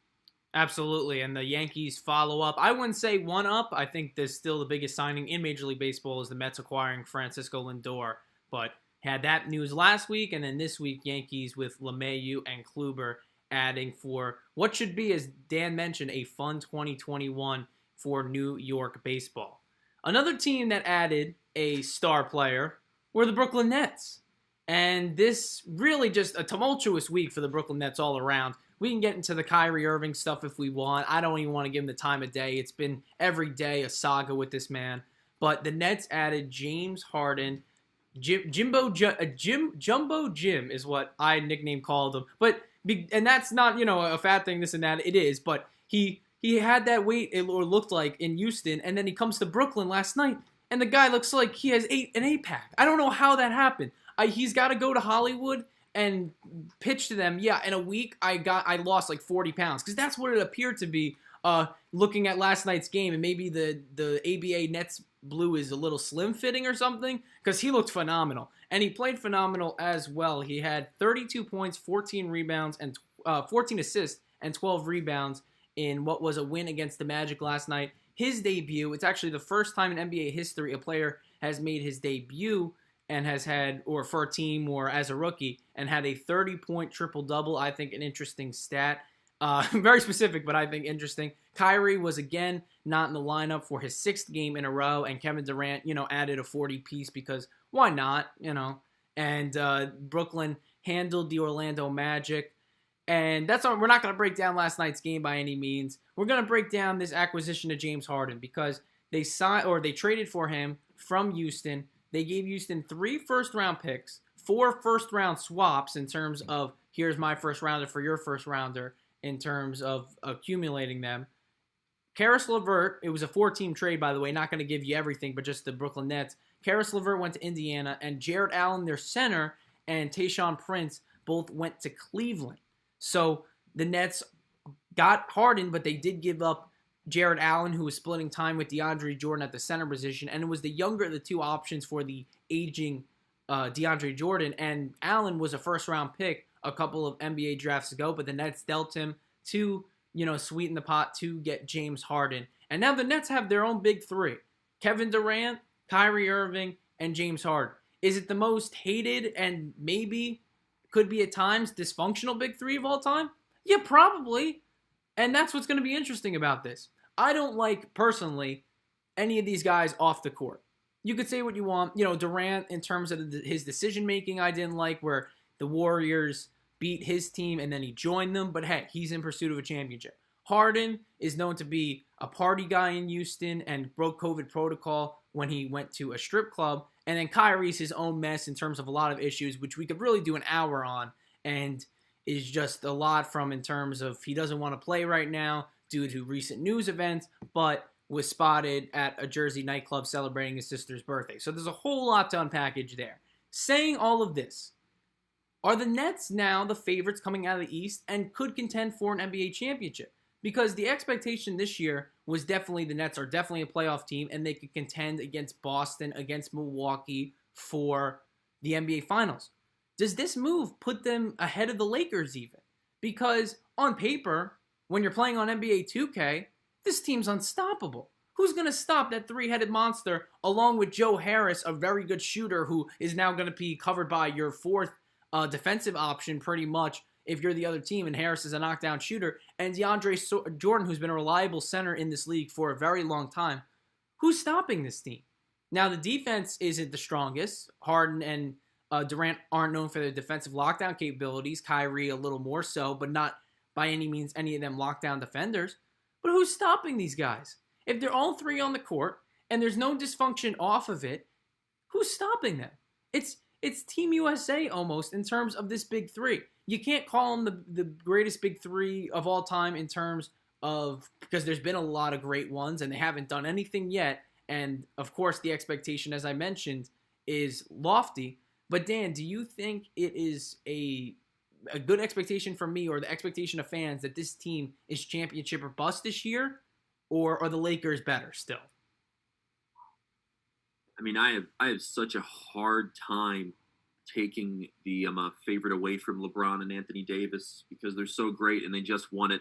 Absolutely, and the Yankees follow up. I wouldn't say one up. I think there's still the biggest signing in Major League Baseball is the Mets acquiring Francisco Lindor, but had that news last week, and then this week, Yankees with LeMahieu and Kluber adding for what should be, as Dan mentioned, a fun 2021 for New York baseball. Another team that added a star player were the Brooklyn Nets. And this really just a tumultuous week for the Brooklyn Nets all around. We can get into the Kyrie Irving stuff if we want. I don't even want to give him the time of day. It's been every day a saga with this man. But the Nets added James Harden. Jumbo Jim is what I nickname called him. And that's not, a fat thing, this and that. It is. But he had that weight, it looked like, in Houston. And then he comes to Brooklyn last night. And the guy looks like he has an 8-pack. I don't know how that happened. He's got to go to Hollywood and pitch to them. Yeah, in a week, I lost like 40 pounds. Because that's what it appeared to be looking at last night's game. And maybe the ABA Nets blue is a little slim-fitting or something. Because he looked phenomenal. And he played phenomenal as well. He had 32 points, 14 rebounds, and 14 assists, and 12 rebounds in what was a win against the Magic last night. His debut, it's actually the first time in NBA history a player has made his debut and has had, or for a team or as a rookie, and had a 30-point triple-double. I think an interesting stat. Very specific, but I think interesting. Kyrie was, again, not in the lineup for his 6th game in a row, and Kevin Durant, added a 40-piece because why not, And Brooklyn handled the Orlando Magic. And we're not going to break down last night's game by any means. We're going to break down this acquisition of James Harden because they traded for him from Houston. They gave Houston 3 first-round picks, 4 first-round swaps in terms of here's my first-rounder for your first-rounder in terms of accumulating them. Karis LeVert, it was a 4-team trade, by the way, not going to give you everything, but just the Brooklyn Nets. Karis LeVert went to Indiana, and Jarrett Allen, their center, and Tayshaun Prince both went to Cleveland. So the Nets got Harden, but they did give up Jarrett Allen, who was splitting time with DeAndre Jordan at the center position, and it was the younger of the 2 options for the aging DeAndre Jordan. And Allen was a first-round pick a couple of NBA drafts ago, but the Nets dealt him to, sweeten the pot to get James Harden. And now the Nets have their own big 3. Kevin Durant, Kyrie Irving, and James Harden. Is it the most hated and maybe could be at times dysfunctional big 3 of all time? Yeah, probably. And that's what's going to be interesting about this. I don't like, personally, any of these guys off the court. You could say what you want. Durant, in terms of his decision-making, I didn't like, where the Warriors beat his team and then he joined them. But hey, he's in pursuit of a championship. Harden is known to be a party guy in Houston and broke COVID protocol when he went to a strip club. And then Kyrie's his own mess in terms of a lot of issues, which we could really do an hour on, and is just a lot from in terms of he doesn't want to play right now due to recent news events, but was spotted at a Jersey nightclub celebrating his sister's birthday. So there's a whole lot to unpackage there. Saying all of this, are the Nets now the favorites coming out of the East and could contend for an NBA championship? Because the expectation this year was definitely the Nets are definitely a playoff team and they could contend against Boston, against Milwaukee for the NBA Finals. Does this move put them ahead of the Lakers even? Because on paper, when you're playing on NBA 2K, this team's unstoppable. Who's going to stop that 3-headed monster along with Joe Harris, a very good shooter who is now going to be covered by your 4th defensive option pretty much if you're the other team, and Harris is a knockdown shooter, and DeAndre Jordan, who's been a reliable center in this league for a very long time. Who's stopping this team? Now, the defense isn't the strongest. Harden and Durant aren't known for their defensive lockdown capabilities. Kyrie a little more so, but not by any means any of them lockdown defenders. But who's stopping these guys? If they're all 3 on the court, and there's no dysfunction off of it, who's stopping them? It's Team USA almost in terms of this big 3. You can't call them the greatest big 3 of all time in terms of, because there's been a lot of great ones and they haven't done anything yet. And of course, the expectation, as I mentioned, is lofty. But Dan, do you think it is a good expectation from me or the expectation of fans that this team is championship or bust this year, or are the Lakers better still? I mean, I have such a hard time taking the favorite away from LeBron and Anthony Davis because they're so great and they just won it.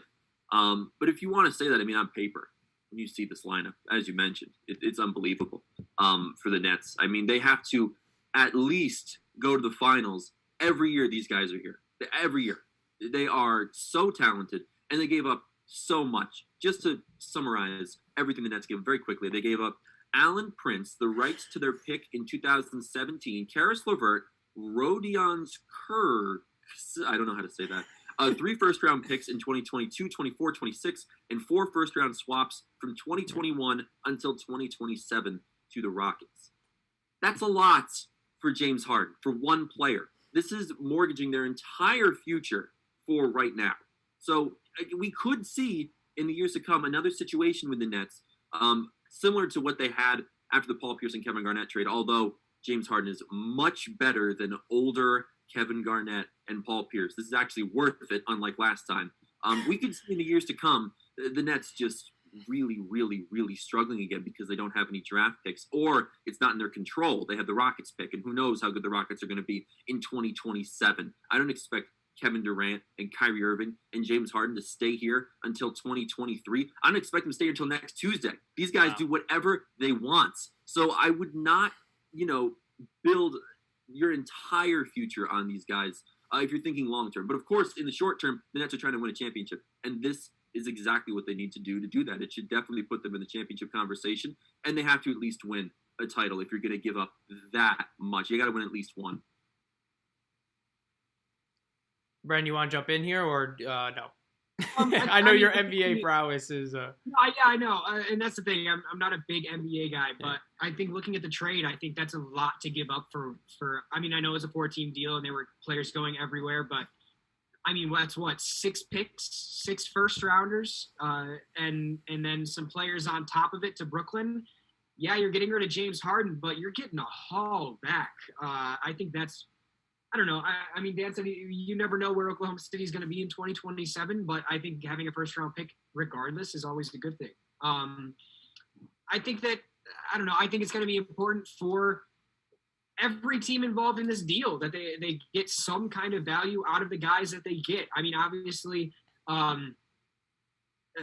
But if you want to say that, I mean, on paper, when you see this lineup, as you mentioned, it's unbelievable for the Nets. I mean, they have to at least go to the finals every year. These guys are here. Every year. They are so talented, and they gave up so much. Just to summarize everything the Nets gave up very quickly, they gave up Alan Prince, the rights to their pick in 2017, Karis LeVert, Rodion's Kurtz, I don't know how to say that, 3 first-round picks in 2022, 24, 26, and 4 first-round swaps from 2021 until 2027 to the Rockets. That's a lot for James Harden, for one player. This is mortgaging their entire future for right now. So we could see in the years to come another situation with the Nets, similar to what they had after the Paul Pierce and Kevin Garnett trade, although James Harden is much better than older Kevin Garnett and Paul Pierce. This is actually worth it, unlike last time. We could see in the years to come the Nets just really, really, really struggling again because they don't have any draft picks, or it's not in their control. They have the Rockets pick, and who knows how good the Rockets are going to be in 2027. I don't expect Kevin Durant and Kyrie Irving and James Harden to stay here until 2023. I don't expect them to stay until next Tuesday. These guys do whatever they want. So I would not, build your entire future on these guys if you're thinking long term. But of course, in the short term, the Nets are trying to win a championship, and this is exactly what they need to do that. It should definitely put them in the championship conversation, and they have to at least win a title if you're going to give up that much. You got to win at least one. Bren, you want to jump in here or no? I know your NBA prowess is. Yeah, I know, and that's the thing. I'm not a big NBA guy, but I think looking at the trade, I think that's a lot to give up for. I mean, I know it's a 4-team deal, and there were players going everywhere, but I mean, that's what 6 picks, 6 first-rounders, and then some players on top of it to Brooklyn. Yeah, you're getting rid of James Harden, but you're getting a haul back. I think that's. I don't know. I mean, Dan said you never know where Oklahoma City is going to be in 2027, but I think having a first-round pick regardless is always a good thing. I think that, I don't know, I think it's going to be important for every team involved in this deal that they get some kind of value out of the guys that they get. I mean, obviously,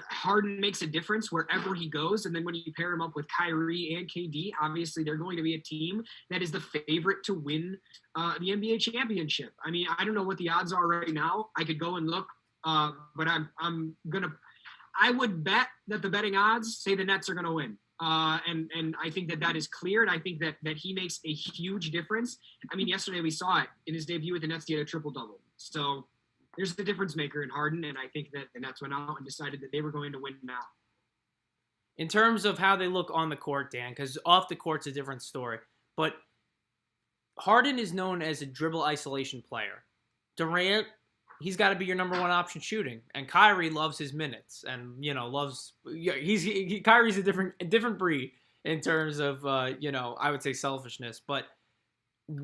Harden makes a difference wherever he goes, and then when you pair him up with Kyrie and KD, obviously they're going to be a team that is the favorite to win the NBA championship. I mean, I don't know what the odds are right now. I could go and look, but I would bet that the betting odds say the Nets are going to win. And I think that is clear, and I think that he makes a huge difference. I mean, yesterday we saw it in his debut with the Nets. He had a triple-double. So there's the difference maker in Harden, and I think that the Nets went out and decided that they were going to win now. In terms of how they look on the court, Dan, because off the court's a different story, but Harden is known as a dribble isolation player. Durant, he's got to be your number one option shooting, and Kyrie loves his minutes and Kyrie's a different breed in terms of I would say selfishness, but.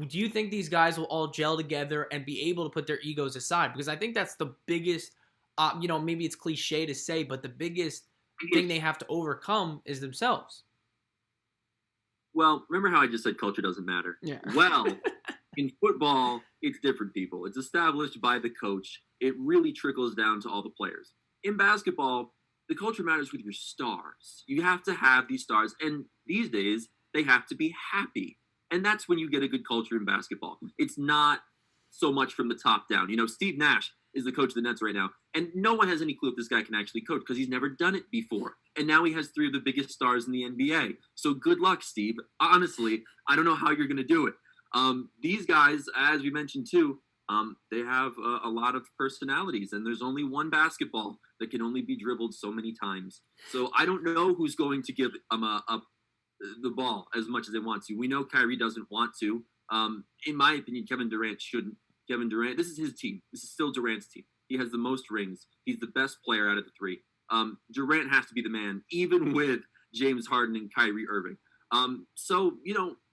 Do you think these guys will all gel together and be able to put their egos aside? Because I think that's the biggest, maybe it's cliche to say, but the biggest thing they have to overcome is themselves. Well, remember how I just said culture doesn't matter? Yeah. Well, in football, it's different people. It's established by the coach. It really trickles down to all the players. In basketball, the culture matters with your stars. You have to have these stars, and these days, they have to be happy. And that's when you get a good culture in basketball. It's not so much from the top down. Steve Nash is the coach of the Nets right now, and no one has any clue if this guy can actually coach because he's never done it before. And now he has 3 of the biggest stars in the NBA. So good luck, Steve. Honestly, I don't know how you're going to do it. These guys, as we mentioned too, they have a lot of personalities, and there's only one basketball that can only be dribbled so many times. So I don't know who's going to give the ball as much as they want to. We know Kyrie doesn't want to. In my opinion, Kevin Durant shouldn't. Kevin Durant, this is his team. This is still Durant's team. He has the most rings. He's the best player out of the 3. Durant has to be the man, even with James Harden and Kyrie Irving. So,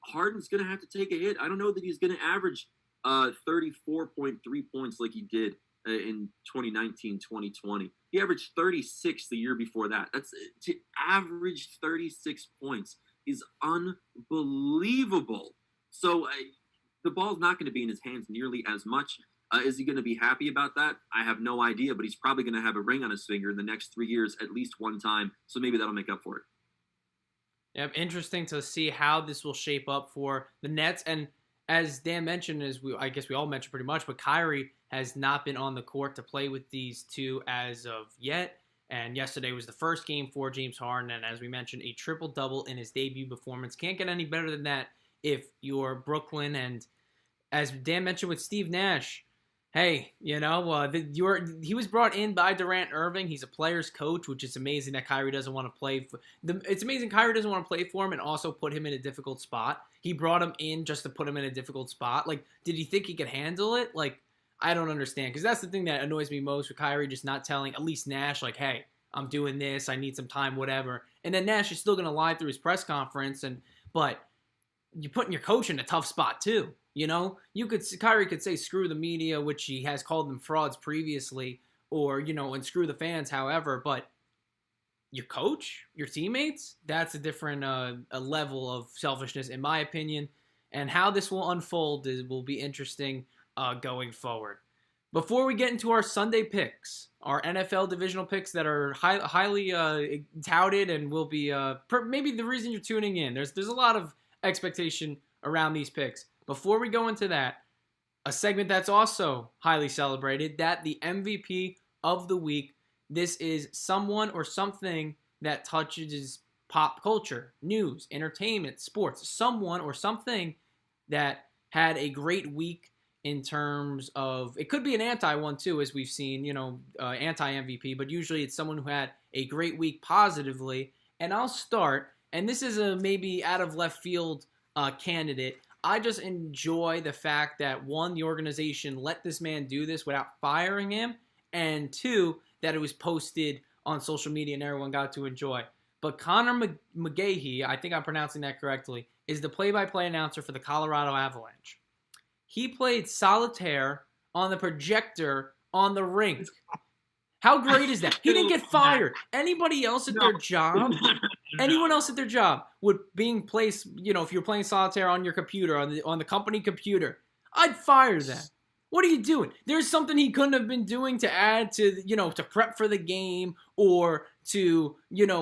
Harden's going to have to take a hit. I don't know that he's going to average 34.3 points like he did in 2019, 2020. He averaged 36 the year before that. That's to average 36 points is unbelievable. So the ball's not going to be in his hands nearly as much. Is he going to be happy about that? I have no idea, but he's probably going to have a ring on his finger in the next 3 years at least one time. So maybe that'll make up for it. Yeah, interesting to see how this will shape up for the Nets. And as Dan mentioned, I guess we all mentioned pretty much, but Kyrie has not been on the court to play with these two as of yet. And yesterday was the first game for James Harden. And as we mentioned, a triple-double in his debut performance. Can't get any better than that if you're Brooklyn. And as Dan mentioned with Steve Nash, hey, he was brought in by Durant Irving. He's a player's coach, which is amazing that Kyrie doesn't want to play. It's amazing Kyrie doesn't want to play for him and also put him in a difficult spot. He brought him in just to put him in a difficult spot. Like, did he think he could handle it? Like, I don't understand. Because that's the thing that annoys me most with Kyrie, just not telling at least Nash, like, hey, I'm doing this. I need some time, whatever. And then Nash is still going to lie through his press conference. But you're putting your coach in a tough spot, too. Kyrie could say screw the media, which he has called them frauds previously, or, and screw the fans, however, but your coach, your teammates, that's a different a level of selfishness, in my opinion, and how this will unfold will be interesting going forward. Before we get into our Sunday picks, our NFL divisional picks that are highly touted and will be maybe the reason you're tuning in, there's a lot of expectation around these picks. Before we go into that, a segment that's also highly celebrated, that the MVP of the week. This is someone or something that touches pop culture, news, entertainment, sports, someone or something that had a great week in terms of, it could be an anti one too, as we've seen, anti-MVP, but usually it's someone who had a great week positively. And I'll start, and this is a maybe out of left field candidate. I just enjoy the fact that, one, the organization let this man do this without firing him, and two, that it was posted on social media and everyone got to enjoy. But Connor McGahee, I think I'm pronouncing that correctly, is the play-by-play announcer for the Colorado Avalanche. He played solitaire on the projector on the rink. How great is that? He didn't get fired. Anybody else at their job, anyone else at their job would being placed, if you're playing solitaire on your computer, on the company computer, I'd fire them. What are you doing? There's something he couldn't have been doing to add to, to prep for the game or to,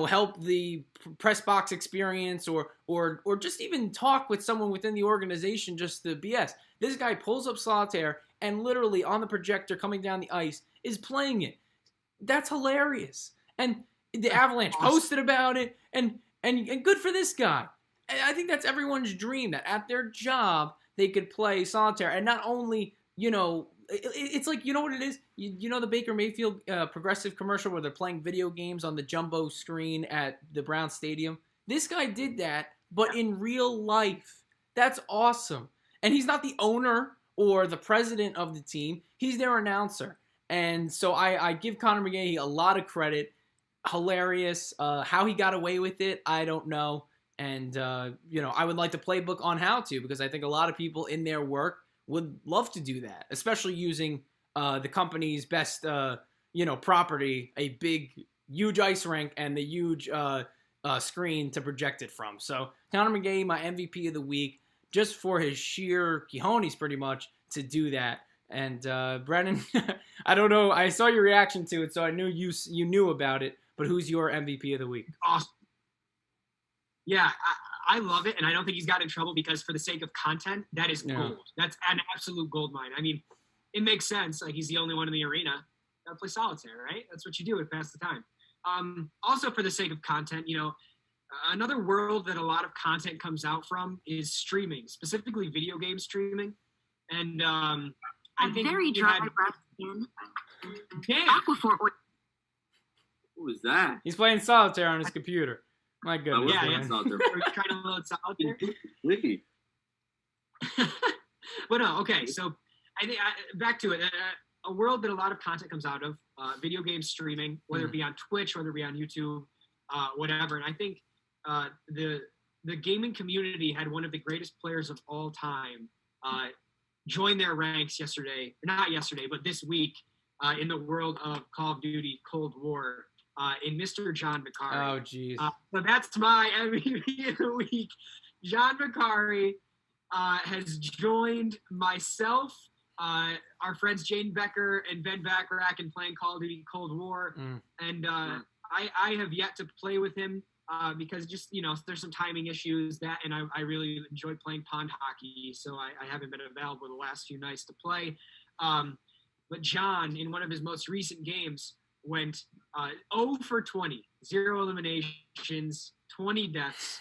help the press box experience or just even talk with someone within the organization just to BS. This guy pulls up solitaire and literally on the projector coming down the ice is playing it. That's hilarious. And the Avalanche posted about it, and good for this guy. I think that's everyone's dream, that at their job they could play solitaire. And not only, it's like, you know what it is? The Baker Mayfield progressive commercial where they're playing video games on the jumbo screen at the Brown Stadium? This guy did that, but in real life. That's awesome. And he's not the owner or the president of the team. He's their announcer. And so I give Connor McGahee a lot of credit. Hilarious. How he got away with it, I don't know. And, I would like the playbook on how to, because I think a lot of people in their work would love to do that, especially using the company's best, property, a big, huge ice rink and the huge screen to project it from. So Connor McGahee, my MVP of the week, just for his sheer cojones pretty much to do that. And Brennan, I don't know. I saw your reaction to it, so I knew you knew about it. But who's your MVP of the week? Awesome. Yeah, I love it, and I don't think he's got in trouble because for the sake of content, that is gold. That's an absolute gold mine. I mean, it makes sense. Like, he's the only one in the arena. Gotta play solitaire, right? That's what you do to pass the time. Also, for the sake of content, another world that a lot of content comes out from is streaming, specifically video game streaming. And I think very dry breath again. Damn. What was that? He's playing solitaire on his computer. My goodness. Yeah. We're trying to load solitaire. Wiki. But no, okay. So I think back to it. A world that a lot of content comes out of, video game streaming, whether it be on Twitch, whether it be on YouTube, whatever. And I think the the gaming community had one of the greatest players of all time join their ranks yesterday, not yesterday, but this week in the world of Call of Duty Cold War in Mr. John Vicari. Oh, jeez. So that's my MVP of the week. John Vicari has joined myself, our friends Jane Becker and Ben Bacharach in playing Call of Duty Cold War. And I have yet to play with him because just, there's some timing issues and I really enjoy playing pond hockey. So I haven't been available the last few nights to play. But John, in one of his most recent games, went 0 for 20, 0 eliminations, 20 deaths,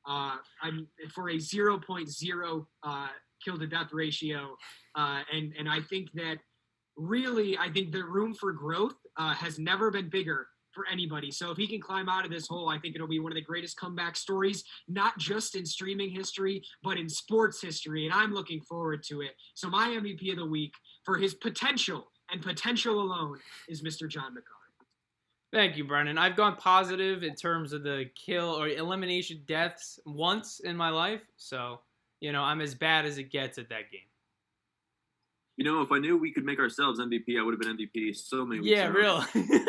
for a 0.0 kill to death ratio. And I think that really, the room for growth has never been bigger for anybody. So if he can climb out of this hole, I think it'll be one of the greatest comeback stories, not just in streaming history, but in sports history. And I'm looking forward to it. So my MVP of the week for his potential and potential alone is Mr. John Vicari. Thank you, Brennan. I've gone positive in terms of the kill or elimination deaths once in my life. So, I'm as bad as it gets at that game. If I knew we could make ourselves MVP, I would have been MVP so many weeks Yeah, ago. really.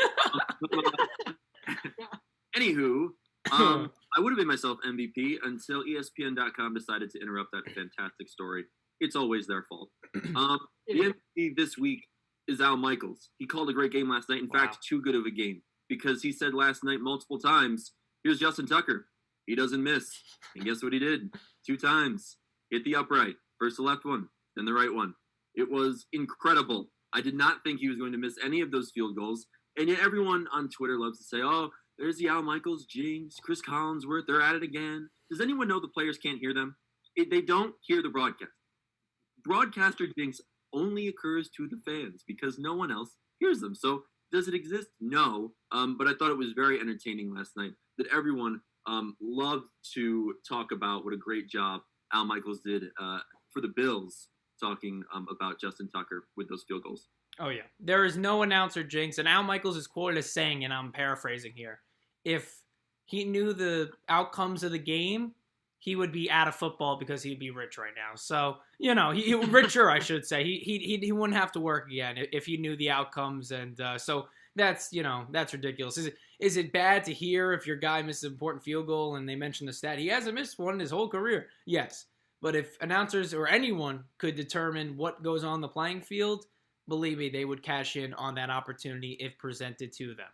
Anywho, I would have been myself MVP until ESPN.com decided to interrupt that fantastic story. It's always their fault. The MVP this week is Al Michaels. He called a great game last night. In fact, too good of a game, because he said last night multiple times, here's Justin Tucker. He doesn't miss. And guess what he did? 2 times. Hit the upright. First the left one, then the right one. It was incredible. I did not think he was going to miss any of those field goals. And yet everyone on Twitter loves to say, oh, there's the Al Michaels jinx, Chris Collinsworth, they're at it again. Does anyone know the players can't hear them? They don't hear the broadcast. Broadcaster jinx only occurs to the fans because no one else hears them. So does it exist? No. But I thought it was very entertaining last night that everyone loved to talk about what a great job Al Michaels did for the Bills, talking about Justin Tucker with those field goals. Oh, yeah. There is no announcer jinx, and Al Michaels is quoted as saying, and I'm paraphrasing here, if he knew the outcomes of the game, he would be out of football because he'd be rich right now. So, he richer, I should say. He wouldn't have to work again if he knew the outcomes, and so that's ridiculous. Is it bad to hear if your guy misses an important field goal and they mention the stat? He hasn't missed one his whole career. Yes. But if announcers or anyone could determine what goes on the playing field, believe me, they would cash in on that opportunity if presented to them.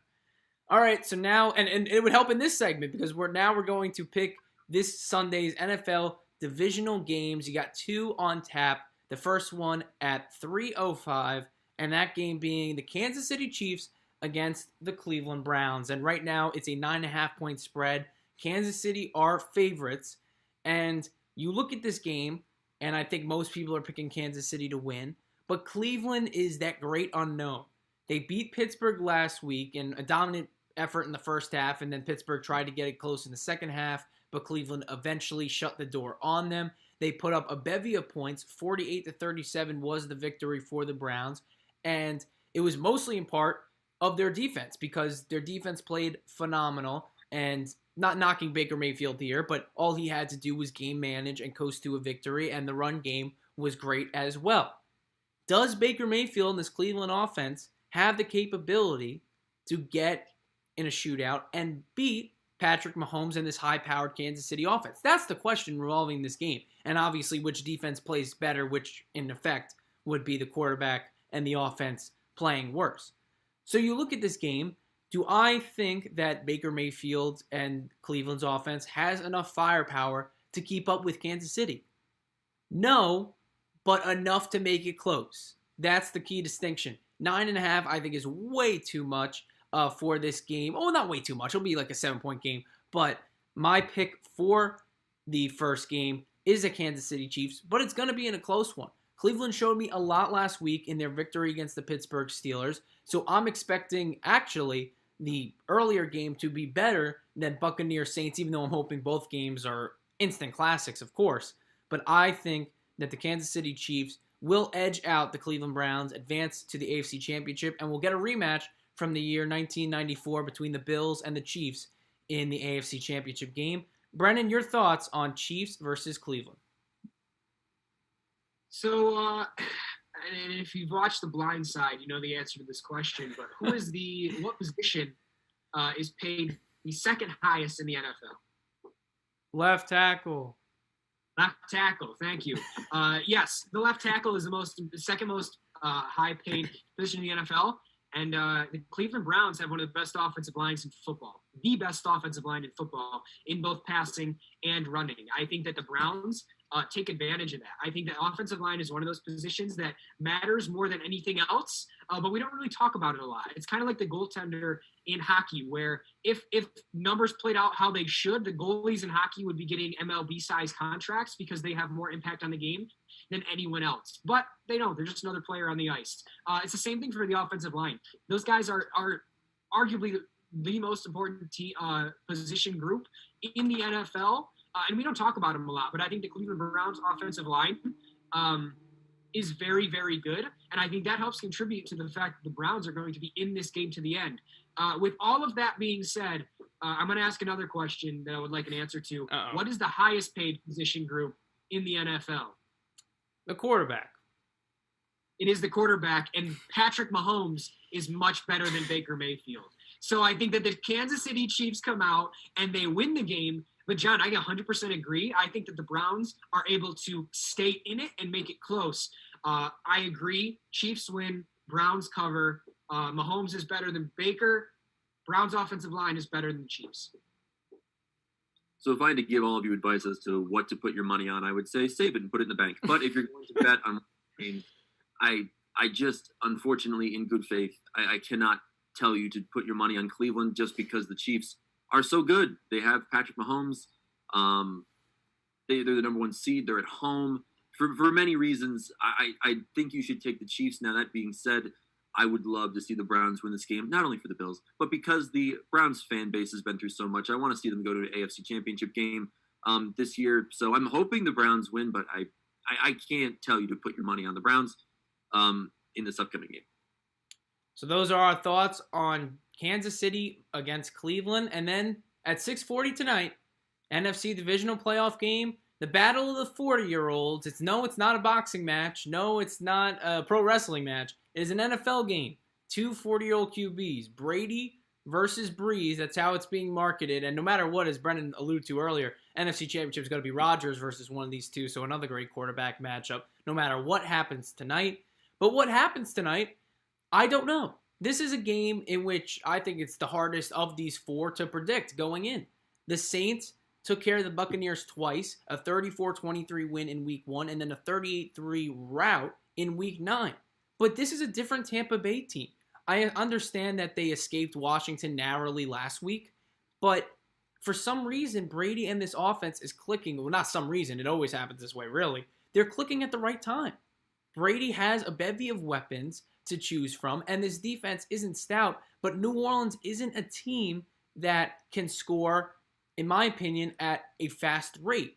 All right, so now, and it would help in this segment because we're going to pick this Sunday's NFL divisional games. You got 2 on tap. The first one at 3:05, and that game being the Kansas City Chiefs against the Cleveland Browns. And right now, it's a 9.5-point spread. Kansas City are favorites, and you look at this game, and I think most people are picking Kansas City to win, but Cleveland is that great unknown. They beat Pittsburgh last week in a dominant effort in the first half, and then Pittsburgh tried to get it close in the second half, but Cleveland eventually shut the door on them. They put up a bevy of points. 48-37 was the victory for the Browns, and it was mostly in part of their defense because their defense played phenomenal, and not knocking Baker Mayfield here, but all he had to do was game manage and coast to a victory, and the run game was great as well. Does Baker Mayfield and this Cleveland offense have the capability to get in a shootout and beat Patrick Mahomes and this high-powered Kansas City offense? That's the question revolving this game. And obviously, which defense plays better, which in effect would be the quarterback and the offense playing worse. So you look at this game. Do I think that Baker Mayfield and Cleveland's offense has enough firepower to keep up with Kansas City? No, but enough to make it close. That's the key distinction. 9.5, I think, is way too much for this game. Oh, not way too much. It'll be like a 7-point game. But my pick for the first game is the Kansas City Chiefs, but it's going to be in a close one. Cleveland showed me a lot last week in their victory against the Pittsburgh Steelers, so I'm expecting, actually, the earlier game to be better than Buccaneers Saints, even though I'm hoping both games are instant classics, of course. But I think that the Kansas City Chiefs will edge out the Cleveland Browns, advance to the AFC Championship, and we'll get a rematch from the year 1994 between the Bills and the Chiefs in the AFC Championship game. Brennan, your thoughts on Chiefs versus Cleveland? So, and if you've watched The Blind Side, you know the answer to this question. But what position is paid the second highest in the NFL? Left tackle. Left tackle. Thank you. Yes, the left tackle is the second most high-paid position in the NFL. And the Cleveland Browns have one of the best offensive lines in football, the best offensive line in football in both passing and running. I think that the Browns take advantage of that. I think the offensive line is one of those positions that matters more than anything else, but we don't really talk about it a lot. It's kind of like the goaltender in hockey, where if numbers played out how they should, the goalies in hockey would be getting MLB-sized contracts because they have more impact on the game than anyone else. But they don't. They're just another player on the ice. It's the same thing for the offensive line. Those guys are arguably the most important position group in the NFL. And we don't talk about them a lot, but I think the Cleveland Browns offensive line is very, very good. And I think that helps contribute to the fact that the Browns are going to be in this game to the end. With all of that being said, I'm going to ask another question that I would like an answer to. Uh-oh. What is the highest paid position group in the NFL? The quarterback. It is the quarterback, and Patrick Mahomes is much better than Baker Mayfield. So I think that the Kansas City Chiefs come out and they win the game. But, John, I 100% agree. I think that the Browns are able to stay in it and make it close. I agree. Chiefs win. Browns cover. Mahomes is better than Baker. Browns' offensive line is better than the Chiefs. So if I had to give all of you advice as to what to put your money on, I would say save it and put it in the bank. But if you're going to bet on game, I just, unfortunately, in good faith, I cannot tell you to put your money on Cleveland just because the Chiefs are so good. They have Patrick Mahomes. They're the number one seed. They're at home. For many reasons, I think you should take the Chiefs. Now, that being said, I would love to see the Browns win this game, not only for the Bills, but because the Browns fan base has been through so much. I want to see them go to an AFC Championship game this year. So I'm hoping the Browns win, but I can't tell you to put your money on the Browns in this upcoming game. So those are our thoughts on Kansas City against Cleveland. And then at 6:40 tonight, NFC Divisional Playoff game, the Battle of the 40-year-olds. It's not a boxing match. No, it's not a pro wrestling match. It is an NFL game. Two 40-year-old QBs, Brady versus Breeze. That's how it's being marketed. And no matter what, as Brennan alluded to earlier, NFC Championship is going to be Rodgers versus one of these two. So another great quarterback matchup, no matter what happens tonight. But what happens tonight, I don't know. This is a game in which I think it's the hardest of these four to predict going in. The Saints took care of the Buccaneers twice, a 34-23 win in Week 1, and then a 38-3 rout in Week 9. But this is a different Tampa Bay team. I understand that they escaped Washington narrowly last week, but for some reason, Brady and this offense is clicking. Well, not some reason. It always happens this way, really. They're clicking at the right time. Brady has a bevy of weapons to choose from, and this defense isn't stout, but New Orleans isn't a team that can score, in my opinion, at a fast rate.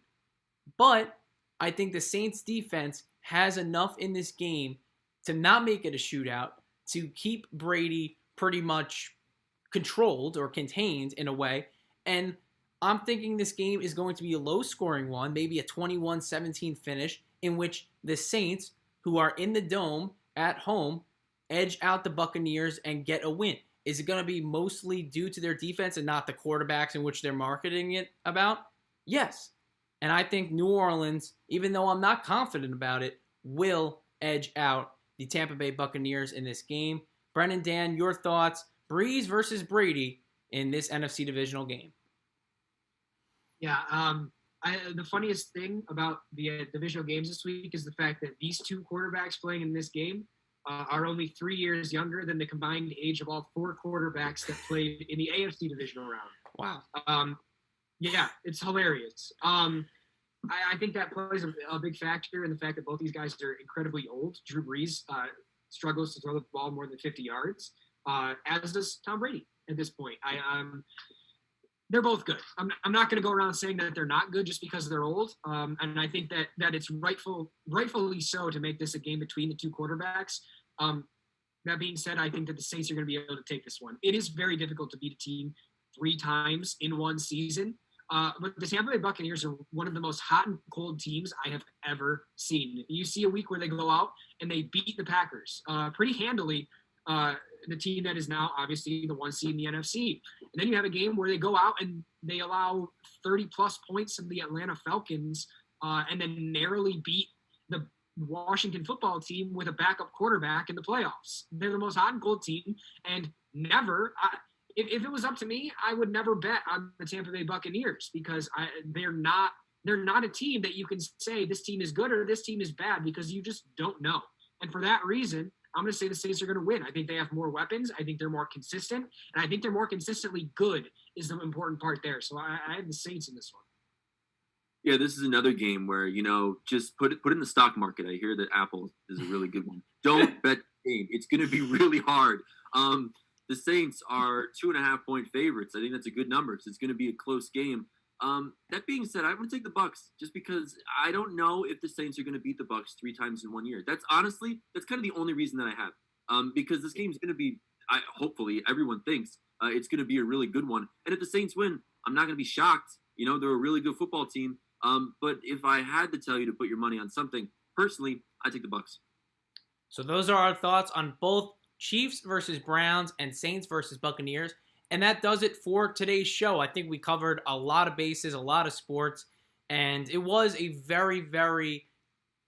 But I think the Saints defense has enough in this game to not make it a shootout, to keep Brady pretty much controlled or contained in a way. And I'm thinking this game is going to be a low-scoring one, maybe a 21-17 finish, in which the Saints, who are in the Dome at home, edge out the Buccaneers and get a win. Is it going to be mostly due to their defense and not the quarterbacks in which they're marketing it about? Yes. And I think New Orleans, even though I'm not confident about it, will edge out the Tampa Bay Buccaneers in this game. Brennan, Dan, your thoughts? Breeze versus Brady in this NFC divisional game. Yeah, the funniest thing about the divisional games this week is the fact that these two quarterbacks playing in this game are only 3 years younger than the combined age of all four quarterbacks that played in the AFC divisional round. Wow. Yeah, it's hilarious. I think that plays a big factor in the fact that both these guys are incredibly old. Drew Brees struggles to throw the ball more than 50 yards, as does Tom Brady at this point. They're both good. I'm not going to go around saying that they're not good just because they're old. And I think that it's rightfully so to make this a game between the two quarterbacks. That being said, I think that the Saints are going to be able to take this one. It is very difficult to beat a team 3 times in one season. But the Tampa Bay Buccaneers are one of the most hot and cold teams I have ever seen. You see a week where they go out and they beat the Packers pretty handily, the team that is now obviously the 1 seed in the NFC. And then you have a game where they go out and they allow 30-plus points from the Atlanta Falcons and then narrowly beat the Washington football team with a backup quarterback in the playoffs. They're the most hot and cold team, and never if it was up to me, I would never bet on the Tampa Bay Buccaneers because they're not a team that you can say this team is good or this team is bad because you just don't know. And for that reason, I'm going to say the Saints are going to win. I think they have more weapons. I think they're more consistent, and I think they're more consistently good is the important part there. So I have the Saints in this one. Yeah, this is another game where, just put it in the stock market. I hear that Apple is a really good one. Don't bet the game. It's going to be really hard. The Saints are 2.5-point favorites. I think that's a good number. So it's going to be a close game. That being said, I want to take the Bucs just because I don't know if the Saints are going to beat the Bucs 3 times in 1 year. That's kind of the only reason that I have. Because this game is going to be, hopefully everyone thinks it's going to be a really good one. And if the Saints win, I'm not going to be shocked. They're a really good football team. But if I had to tell you to put your money on something, personally, I take the Bucs. So those are our thoughts on both Chiefs versus Browns and Saints versus Buccaneers. And that does it for today's show. I think we covered a lot of bases, a lot of sports, and it was a very, very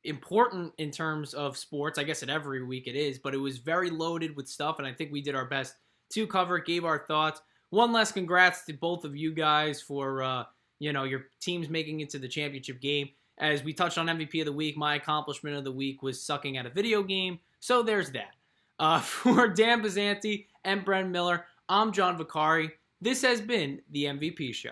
important in terms of sports. I guess at every week it is, but it was very loaded with stuff, and I think we did our best to cover it, gave our thoughts. One last congrats to both of you guys for, your teams making it to the championship game. As we touched on MVP of the week, my accomplishment of the week was sucking at a video game, so there's that. For Dan Passante and Brennan Miller, I'm John Vicari. This has been the MVP Show.